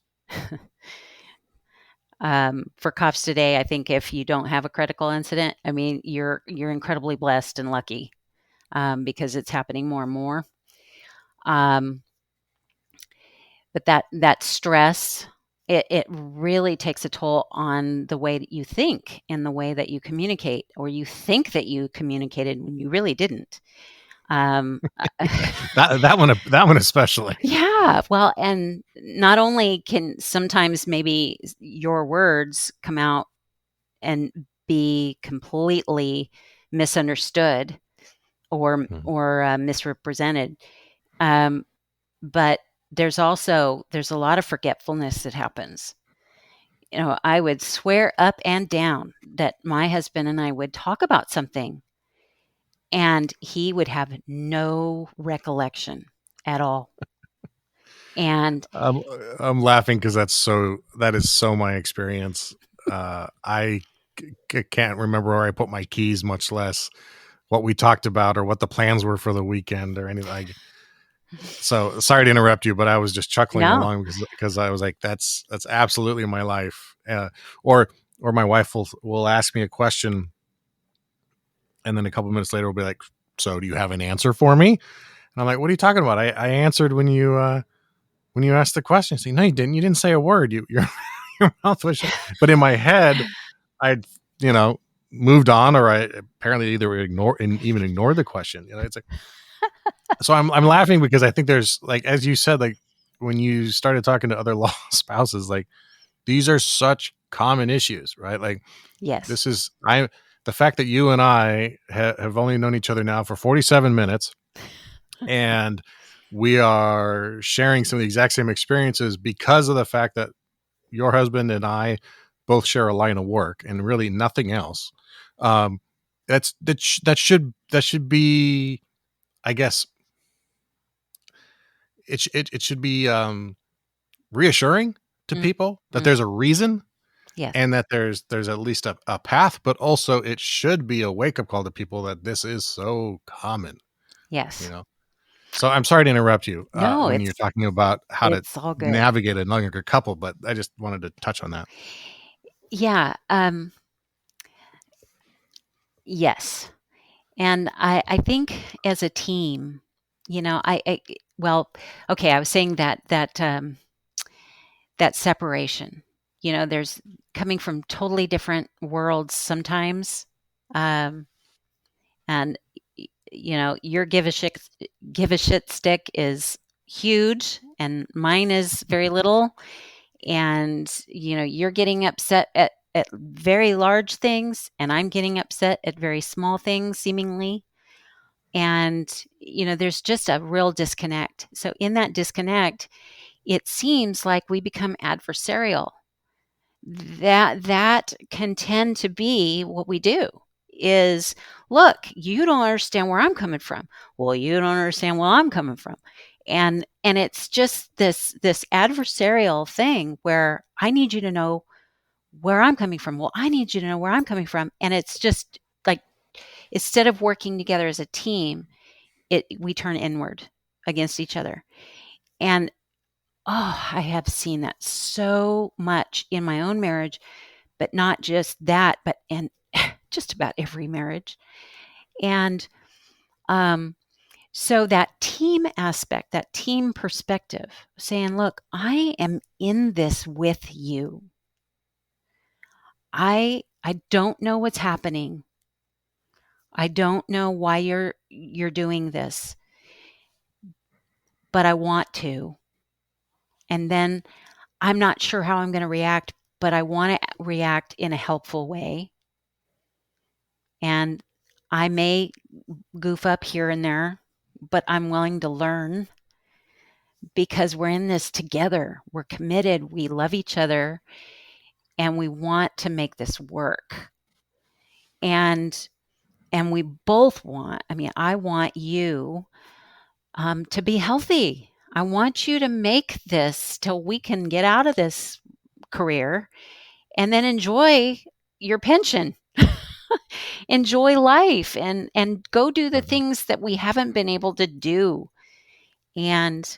for cops today, I think if you don't have a critical incident, I mean, you're incredibly blessed and lucky because it's happening more and more. But that stress, it really takes a toll on the way that you think and the way that you communicate, or you think that you communicated when you really didn't. that one especially. Yeah. Well, and not only can sometimes maybe your words come out and be completely misunderstood or misrepresented, but there's a lot of forgetfulness that happens. You know, I would swear up and down that my husband and I would talk about something and he would have no recollection at all. And I'm laughing because that is so my experience. I can't remember where I put my keys, much less what we talked about or what the plans were for the weekend or anything. So sorry to interrupt you, but I was just chuckling No. along because I was like, that's absolutely my life. Or my wife will ask me a question, and then a couple minutes later we'll be like, "So do you have an answer for me?" And I'm like, "What are you talking about? I answered when you asked the question." Say, "No, you didn't. You didn't say a word. Your mouth was shut." But in my head, I'd moved on, or I apparently either even ignored the question. It's like. So I'm laughing because I think there's, like, as you said, like when you started talking to other law spouses, like these are such common issues, right? Like yes. the fact that you and I have only known each other now for 47 minutes and we are sharing some of the exact same experiences because of the fact that your husband and I both share a line of work and really nothing else. That should be, I guess, it should be reassuring to people that there's a reason, Yes. and that there's at least a path, but also it should be a wake-up call to people that this is so common. Yes. So I'm sorry to interrupt you No, when you're talking about how to it's all good. navigate a younger couple, but I just wanted to touch on that. Yeah. Yes. And I think as a team, well, okay, I was saying that separation, there's coming from totally different worlds sometimes. And, your give a shit stick is huge and mine is very little. And, you're getting upset at very large things and I'm getting upset at very small things seemingly. And, there's just a real disconnect. So in that disconnect, it seems like we become adversarial. That can tend to be what we do is, look, you don't understand where I'm coming from. Well, you don't understand where I'm coming from. And it's just this adversarial thing where I need you to know where I'm coming from. Well, I need you to know where I'm coming from. And it's just like, instead of working together as a team, we turn inward against each other. And I have seen that so much in my own marriage, but not just that, but in just about every marriage. And so that team aspect, that team perspective, saying, look, I am in this with you. I don't know what's happening. I don't know why you're doing this, but I want to. And then I'm not sure how I'm going to react, but I want to react in a helpful way. And I may goof up here and there, but I'm willing to learn. because we're in this together. We're committed. We love each other, and we want to make this work. And we both want. I mean, I want you to be healthy. I want you to make this till we can get out of this career and then enjoy your pension. Enjoy life and go do the things that we haven't been able to do. And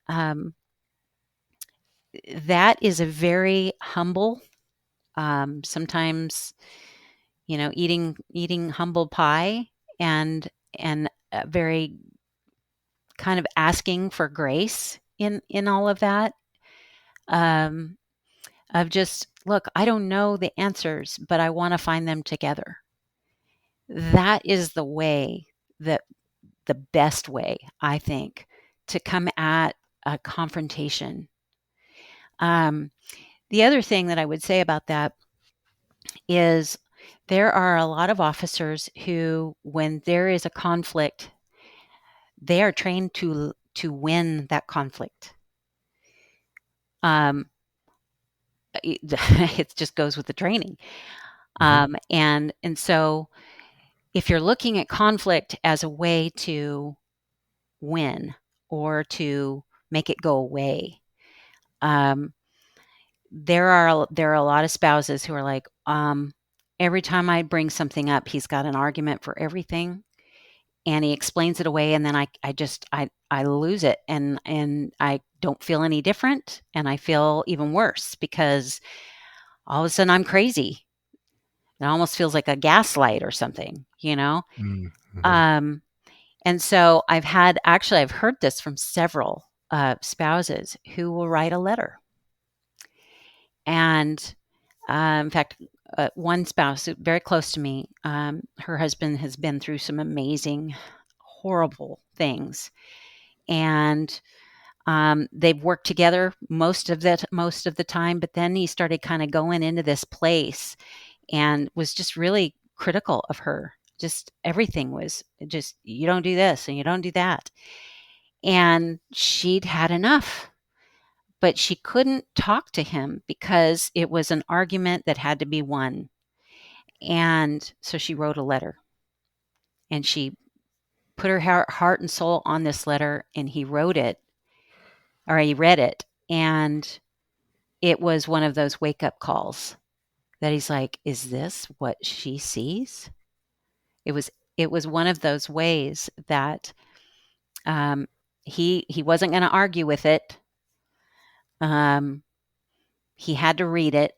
that is a very humble, sometimes, eating humble pie, and a very kind of asking for grace in all of that. Of just, look, I don't know the answers, but I want to find them together. That is the way, that the best way, I think, to come at a confrontation. The other thing that I would say about that is there are a lot of officers who, when there is a conflict, they are trained to win that conflict. It just goes with the training. And so if you're looking at conflict as a way to win or to make it go away, there are a lot of spouses who are like, every time I bring something up, he's got an argument for everything, and he explains it away, and then I lose it, and I don't feel any different, and I feel even worse because all of a sudden I'm crazy. It almost feels like a gaslight or something, And so I've heard this from several spouses who will write a letter. And in fact, one spouse very close to me, her husband has been through some amazing, horrible things. And they've worked together most of the time, but then he started kind of going into this place and was just really critical of her. Just everything was just, you don't do this and you don't do that. And she'd had enough, but she couldn't talk to him because it was an argument that had to be won. And so she wrote a letter, and she put her heart and soul on this letter, and he read it. And it was one of those wake up calls that he's like, is this what she sees? It was one of those ways that he wasn't going to argue with it. He had to read it,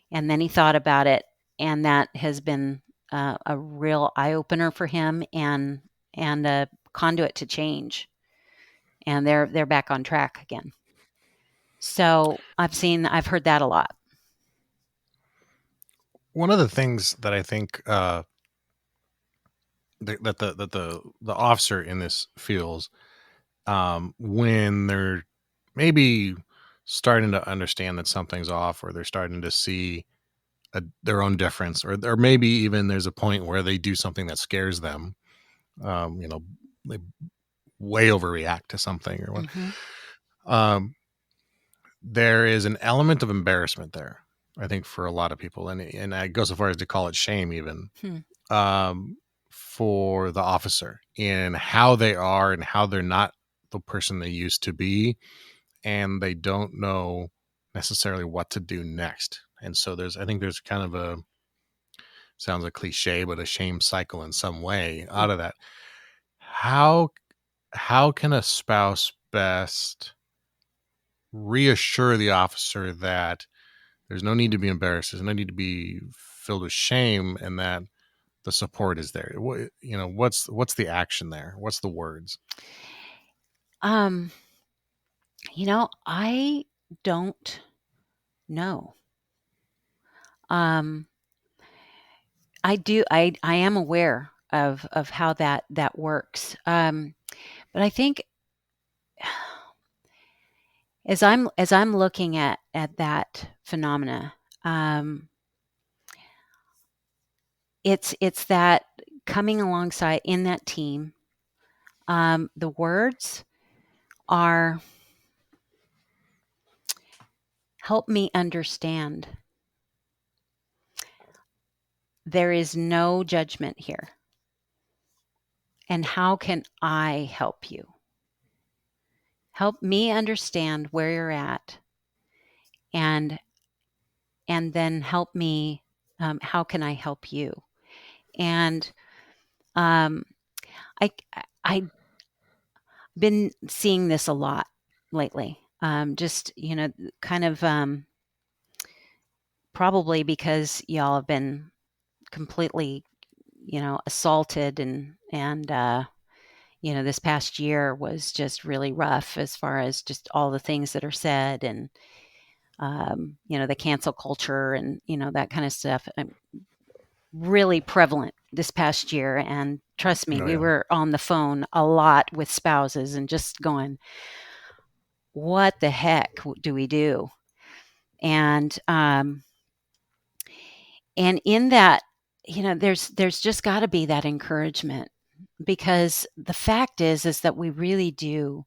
and then he thought about it, and that has been a real eye opener for him, and a conduit to change. And they're back on track again. So I've heard that a lot. One of the things that I think that the officer in this feels, when they're maybe starting to understand that something's off, or they're starting to see their own difference, or maybe even there's a point where they do something that scares them, they way overreact to something or what. Mm-hmm. There is an element of embarrassment there, I think, for a lot of people, and I go so far as to call it shame even. For the officer in how they are and how they're not the person they used to be, and they don't know necessarily what to do next. And so I think there's kind of sounds like cliche, but a shame cycle in some way out of that. How can a spouse best reassure the officer that there's no need to be embarrassed, there's no need to be filled with shame, and that the support is there? What's the action there? What's the words? I don't know. I do. I am aware of how that works. But I think as I'm looking at that phenomena, it's that coming alongside in that team. The words are help me understand. There is no judgment here. And how can I help you? Help me understand where you're at, and then help me. How can I help you? And um, I I've been seeing this a lot lately. Just kind of probably because y'all have been completely assaulted, and this past year was just really rough as far as just all the things that are said, and the cancel culture, and that kind of stuff. Really prevalent this past year, and trust me, Oh, we yeah. were on the phone a lot with spouses and just going, what the heck do we do? And in that, there's just got to be that encouragement, because the fact is that we really do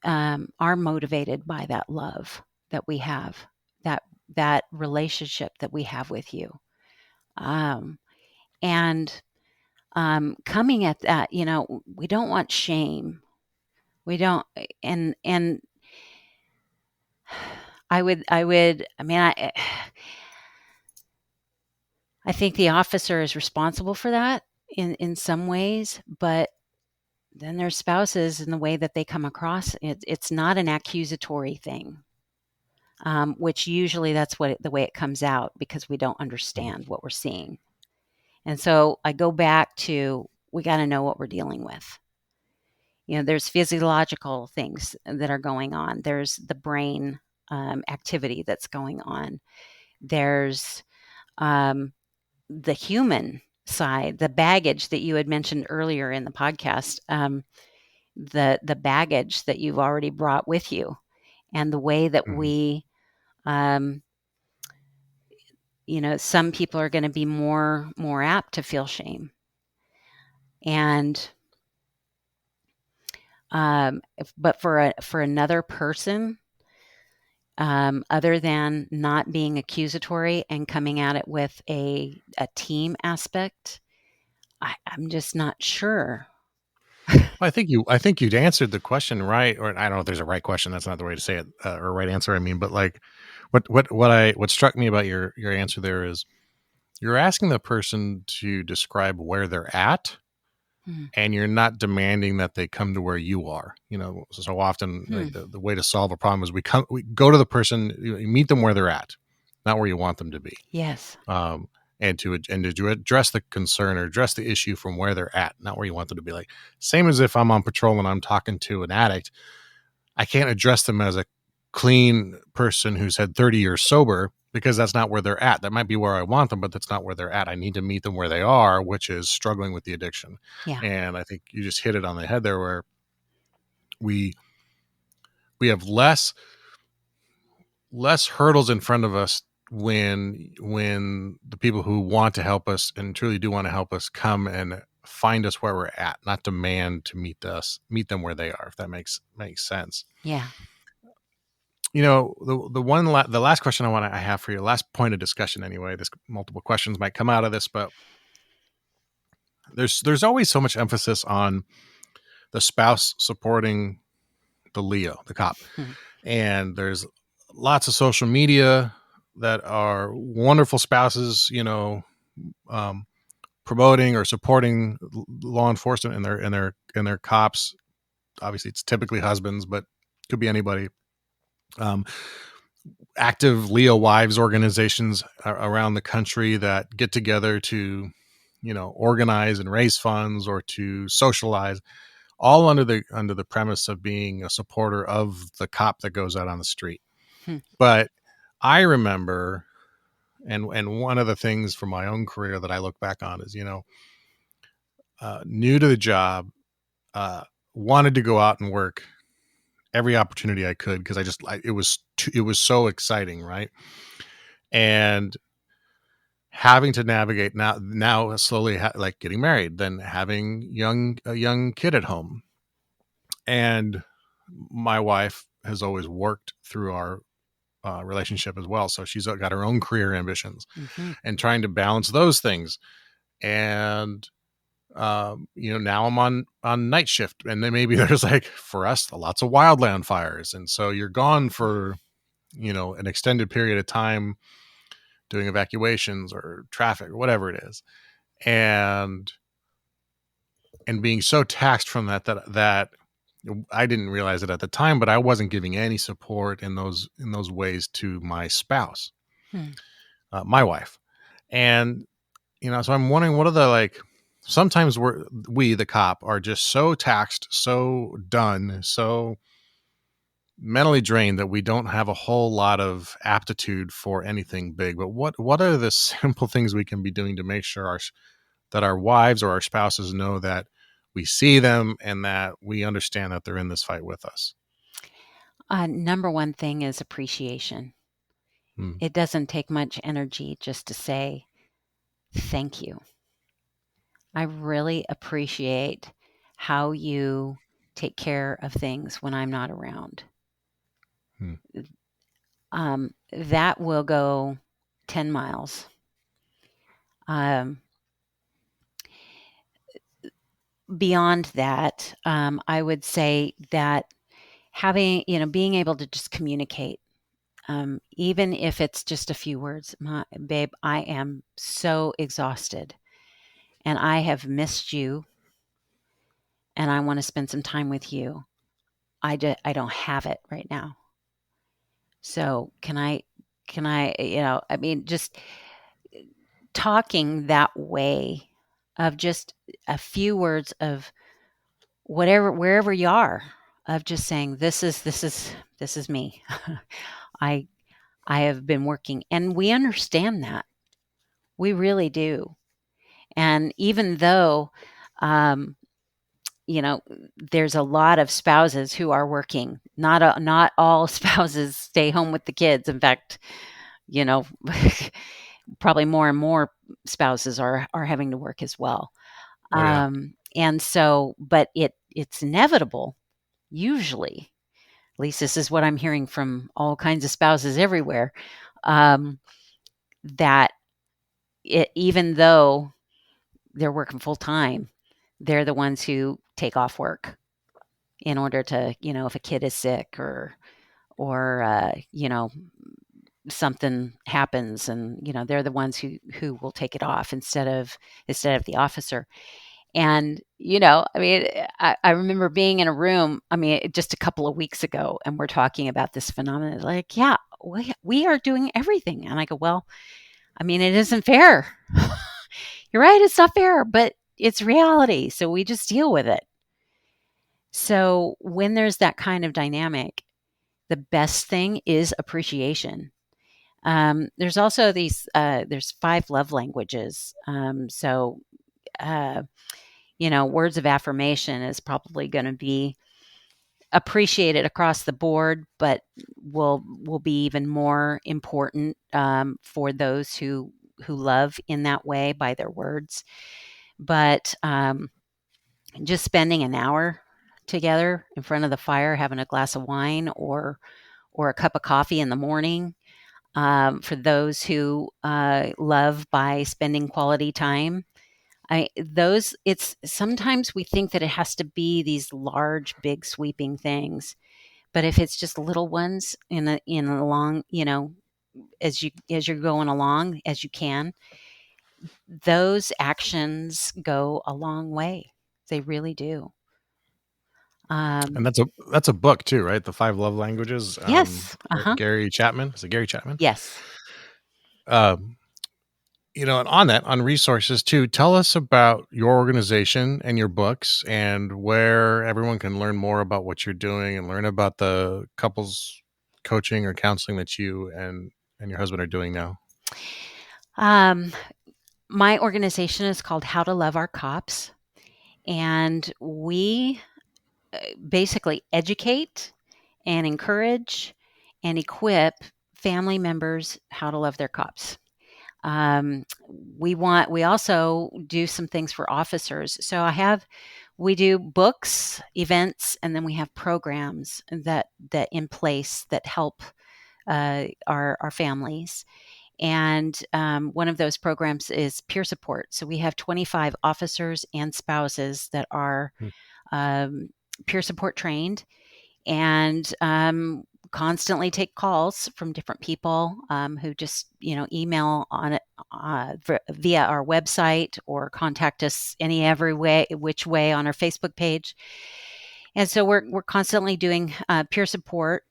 are motivated by that love that we have, that relationship that we have with you, and coming at that, we don't want shame. We don't, and I mean, I think the officer is responsible for that in some ways, but then their spouses and the way that they come across, it's not an accusatory thing, which usually that's the way it comes out, because we don't understand what we're seeing. And so I go back to, we got to know what we're dealing with. There's physiological things that are going on. There's the brain activity that's going on. There's the human side, the baggage that you had mentioned earlier in the podcast, the baggage that you've already brought with you, and the way that we, some people are going to be more apt to feel shame, and but for another person, other than not being accusatory and coming at it with a team aspect, I'm just not sure. I think you'd answered the question right, or I don't know if there's a right question. That's not the way to say it, or right answer. I mean, but like, what struck me about your answer there is you're asking the person to describe where they're at, and you're not demanding that they come to where you are. So often like, the way to solve a problem is we go to the person, you meet them where they're at, not where you want them to be. Yes. And to address the concern or address the issue from where they're at, not where you want them to be. Like, same as if I'm on patrol and I'm talking to an addict, I can't address them as a clean person who's had 30 years sober, because that's not where they're at. That might be where I want them, but that's not where they're at. I need to meet them where they are, which is struggling with the addiction. Yeah. And I think you just hit it on the head there, where we have less hurdles in front of us when the people who want to help us and truly do want to help us come and find us where we're at, not demand to meet them where they are, if that makes sense. Yeah. The last question I have for you, last point of discussion anyway, this multiple questions might come out of this, but there's always so much emphasis on the spouse supporting the Leo, the cop. And there's lots of social media that are wonderful spouses, promoting or supporting law enforcement and their cops. Obviously, it's typically husbands, but could be anybody. Active Leo wives organizations around the country that get together to, organize and raise funds or to socialize, all under the premise of being a supporter of the cop that goes out on the street. But I remember, and one of the things from my own career that I look back on is, new to the job, wanted to go out and work every opportunity I could, because it was so exciting, right? And having to navigate now slowly, like getting married, then having a young kid at home, and my wife has always worked through our relationship as well. So she's got her own career ambitions and trying to balance those things. And, now I'm on night shift, and then maybe there's like, for us, lots of wildland fires. And so you're gone for, an extended period of time doing evacuations or traffic or whatever it is. And being so taxed from that I didn't realize it at the time, but I wasn't giving any support in those ways to my spouse, my wife. And, so I'm wondering, what are the, sometimes we, the cop, are just so taxed, so done, so mentally drained that we don't have a whole lot of aptitude for anything big. But what are the simple things we can be doing to make sure that our wives or our spouses know that we see them and that we understand that they're in this fight with us? Number one thing is appreciation. It doesn't take much energy just to say, thank you. I really appreciate how you take care of things when I'm not around. That will go 10 miles. Beyond that, I would say that being able to just communicate, even if it's just a few words, babe, I am so exhausted and I have missed you and I want to spend some time with you. I don't have it right now. So can I, just talking that way of just a few words of wherever you are, of just saying, this is me. I have been working, and we understand that. We really do. And even though, there's a lot of spouses who are working, not all spouses stay home with the kids. In fact, probably more and more spouses are having to work as well. Oh, yeah. And so, but it's inevitable, usually, at least this is what I'm hearing from all kinds of spouses everywhere, that even though they're working full time, they're the ones who take off work in order to, if a kid is sick or something happens, and they're the ones who will take it off instead of the officer. And I remember being in a room, just a couple of weeks ago, and we're talking about this phenomenon, like, yeah, we are doing everything. And I go, well, it isn't fair. You're right, it's not fair, but it's reality, so we just deal with it. So when there's that kind of dynamic, the best thing is appreciation. There's also there's 5 love languages. Words of affirmation is probably going to be appreciated across the board, but will be even more important for those who love in that way by their words. But just spending an hour together in front of the fire, having a glass of wine or a cup of coffee in the morning, for those who love by spending quality time. It's sometimes we think that it has to be these large, big, sweeping things, but if it's just little ones in a long, as you're going along, as you can, those actions go a long way. They really do. And that's a book too, right? The 5 Love Languages. Yes. Gary Chapman. Is it Gary Chapman? Yes. And on resources too, tell us about your organization and your books and where everyone can learn more about what you're doing and learn about the couples coaching or counseling that you and your husband are doing now. My organization is called How to Love Our Cops, and we basically educate and encourage and equip family members how to love their cops. We also do some things for officers. So I have We do books, events, and then we have programs that in place that help our families. And one of those programs is peer support. So we have 25 officers and spouses that are um, peer support trained, and constantly take calls from different people who just email on it via our website or contact us every way which way on our Facebook page. And so we're constantly doing peer support.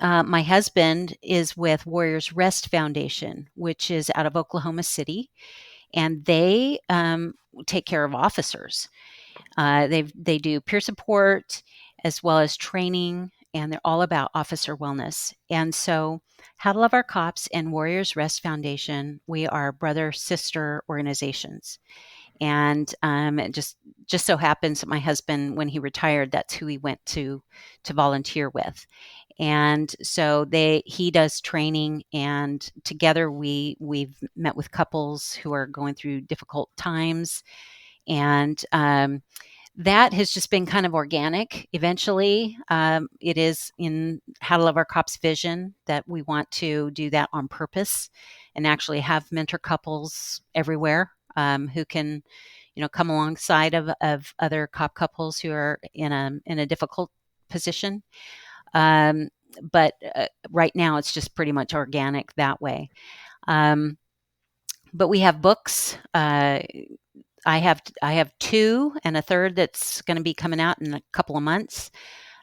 My husband is with Warriors Rest Foundation, which is out of Oklahoma City, and they take care of officers. They do peer support as well as training, and they're all about officer wellness. And so, How to Love Our Cops and Warriors Rest Foundation, we are brother sister organizations. And it just so happens that my husband, when he retired, that's who he went to volunteer with. And so he does training, and together we've met with couples who are going through difficult times, and that has just been kind of organic. Eventually, it is in How to Love Our Cops vision that we want to do that on purpose and actually have mentor couples everywhere who can, come alongside of other cop couples who are in a difficult position. But right now, it's just pretty much organic that way. But we have books. I have two and a third that's going to be coming out in a couple of months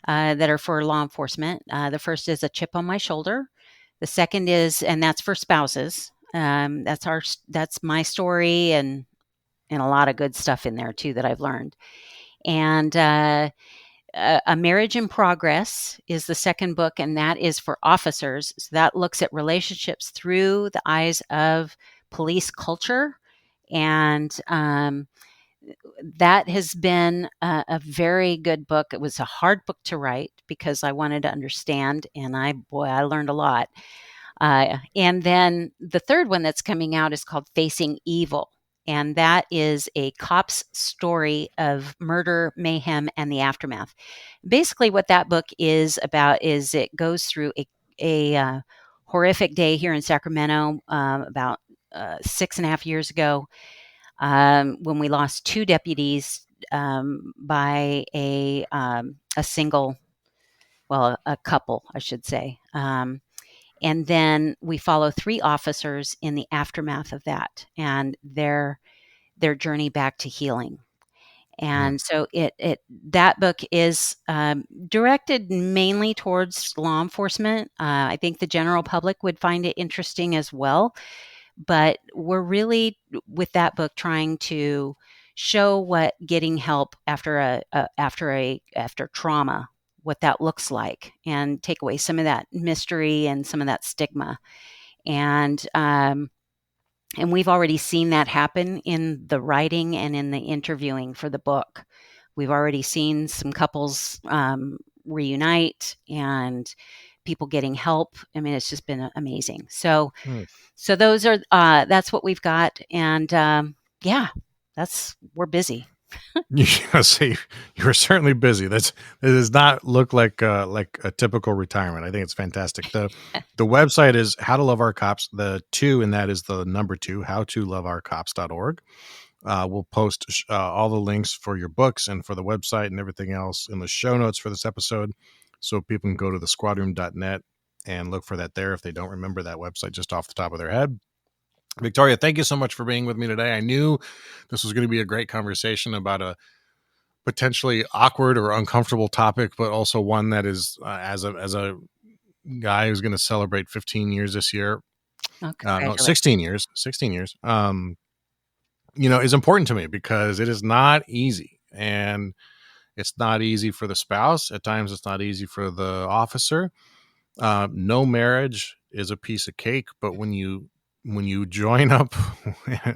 that are for law enforcement. The first is A Chip on My Shoulder. The second is, and that's for spouses. That's my story, and a lot of good stuff in there too that I've learned. And A Marriage in Progress is the second book, and that is for officers. So that looks at relationships through the eyes of police culture. And that has been a very good book. It was a hard book to write because I wanted to understand, and I learned a lot. And then the third one that's coming out is called Facing Evil. And that is a cop's story of murder, mayhem, and the aftermath. Basically, what that book is about is it goes through a horrific day here in Sacramento about 6.5 years ago, when we lost two deputies by a couple, I should say. And then we follow three officers in the aftermath of that and their journey back to healing. And so that book is directed mainly towards law enforcement. I think the general public would find it interesting as well. But we're really, with that book, trying to show what getting help after trauma, what that looks like, and take away some of that mystery and some of that stigma. And we've already seen that happen in the writing and in the interviewing for the book. We've already seen some couples reunite and people getting help. I mean, it's just been amazing. So those are that's what we've got, and we're busy. See, you're certainly busy. It does not look like a typical retirement. I think it's fantastic. The website is How to Love Our Cops. The 2 in that is the number 2, howtoloveourcops.org. We'll post all the links for your books and for the website and everything else in the show notes for this episode, so people can go to thesquadroom.net and look for that there if they don't remember that website just off the top of their head. Victoria, thank you so much for being with me today. I knew this was going to be a great conversation about a potentially awkward or uncomfortable topic, but also one that is, as a guy who's going to celebrate 15 years this year, 16 years, is important to me because it is not easy. And it's not easy for the spouse. At times it's not easy for the officer. No marriage is a piece of cake, but when you join up,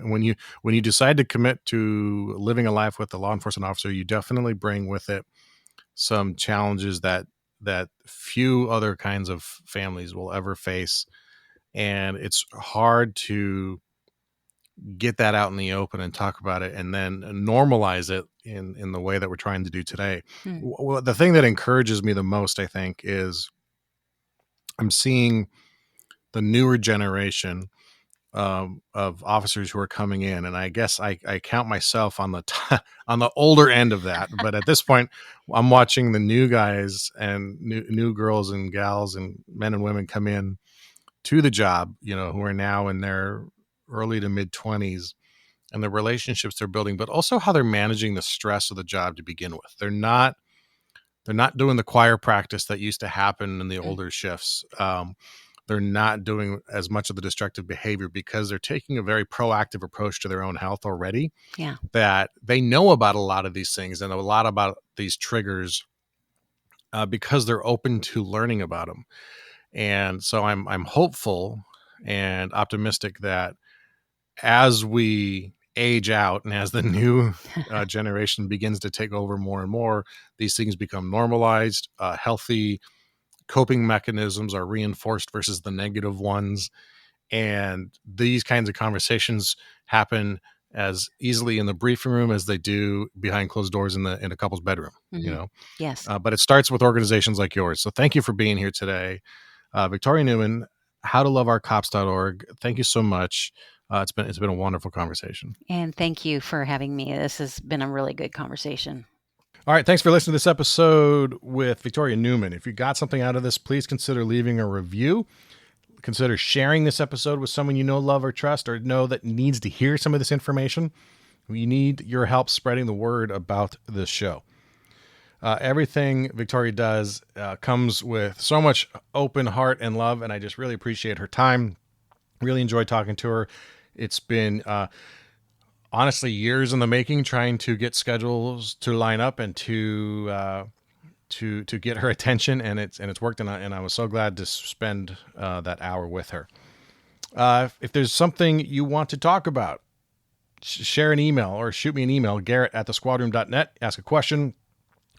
when you decide to commit to living a life with a law enforcement officer, you definitely bring with it some challenges that few other kinds of families will ever face. And it's hard to get that out in the open and talk about it, and then normalize it in the way that we're trying to do today. Well, the thing that encourages me the most, I think, is I'm seeing the newer generation of officers who are coming in, and I guess I count myself on the on the older end of that. But at this point, I'm watching the new guys and new girls and gals and men and women come in to the job, who are now in their early to mid 20s, and the relationships they're building, but also how they're managing the stress of the job to begin with. They're not doing the choir practice that used to happen in the older shifts. They're not doing as much of the destructive behavior because they're taking a very proactive approach to their own health already. Yeah. That they know about a lot of these things and a lot about these triggers because they're open to learning about them. And so I'm hopeful and optimistic that as we age out and as the new generation begins to take over more and more, these things become normalized. Healthy coping mechanisms are reinforced versus the negative ones. And these kinds of conversations happen as easily in the briefing room as they do behind closed doors in a couple's bedroom, Yes. But it starts with organizations like yours. So thank you for being here today. Victoria Newman, howtoloveourcops.org. Thank you so much. It's been a wonderful conversation. And thank you for having me. This has been a really good conversation. All right. Thanks for listening to this episode with Victoria Newman. If you got something out of this, please consider leaving a review. Consider sharing this episode with someone you know, love, or trust, or know that needs to hear some of this information. We need your help spreading the word about this show. Everything Victoria does comes with so much open heart and love, and I just really appreciate her time. Really enjoyed talking to her. It's been honestly years in the making, trying to get schedules to line up and to get her attention, and it's worked, and I was so glad to spend that hour with her. If there's something you want to talk about, share an email or shoot me an email, Garrett@thesquadroom.net. Ask a question,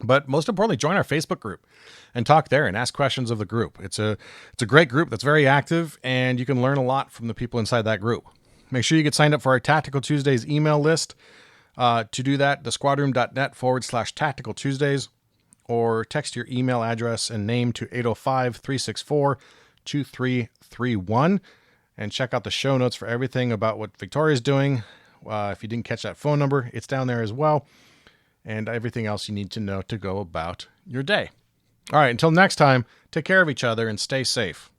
but most importantly, join our Facebook group and talk there and ask questions of the group. It's a great group that's very active, and you can learn a lot from the people inside that group. Make sure you get signed up for our Tactical Tuesdays email list. To do that, thesquadroom.net/Tactical Tuesdays, or text your email address and name to 805-364-2331, and check out the show notes for everything about what Victoria's doing. If you didn't catch that phone number, it's down there as well, and everything else you need to know to go about your day. All right, until next time, take care of each other and stay safe.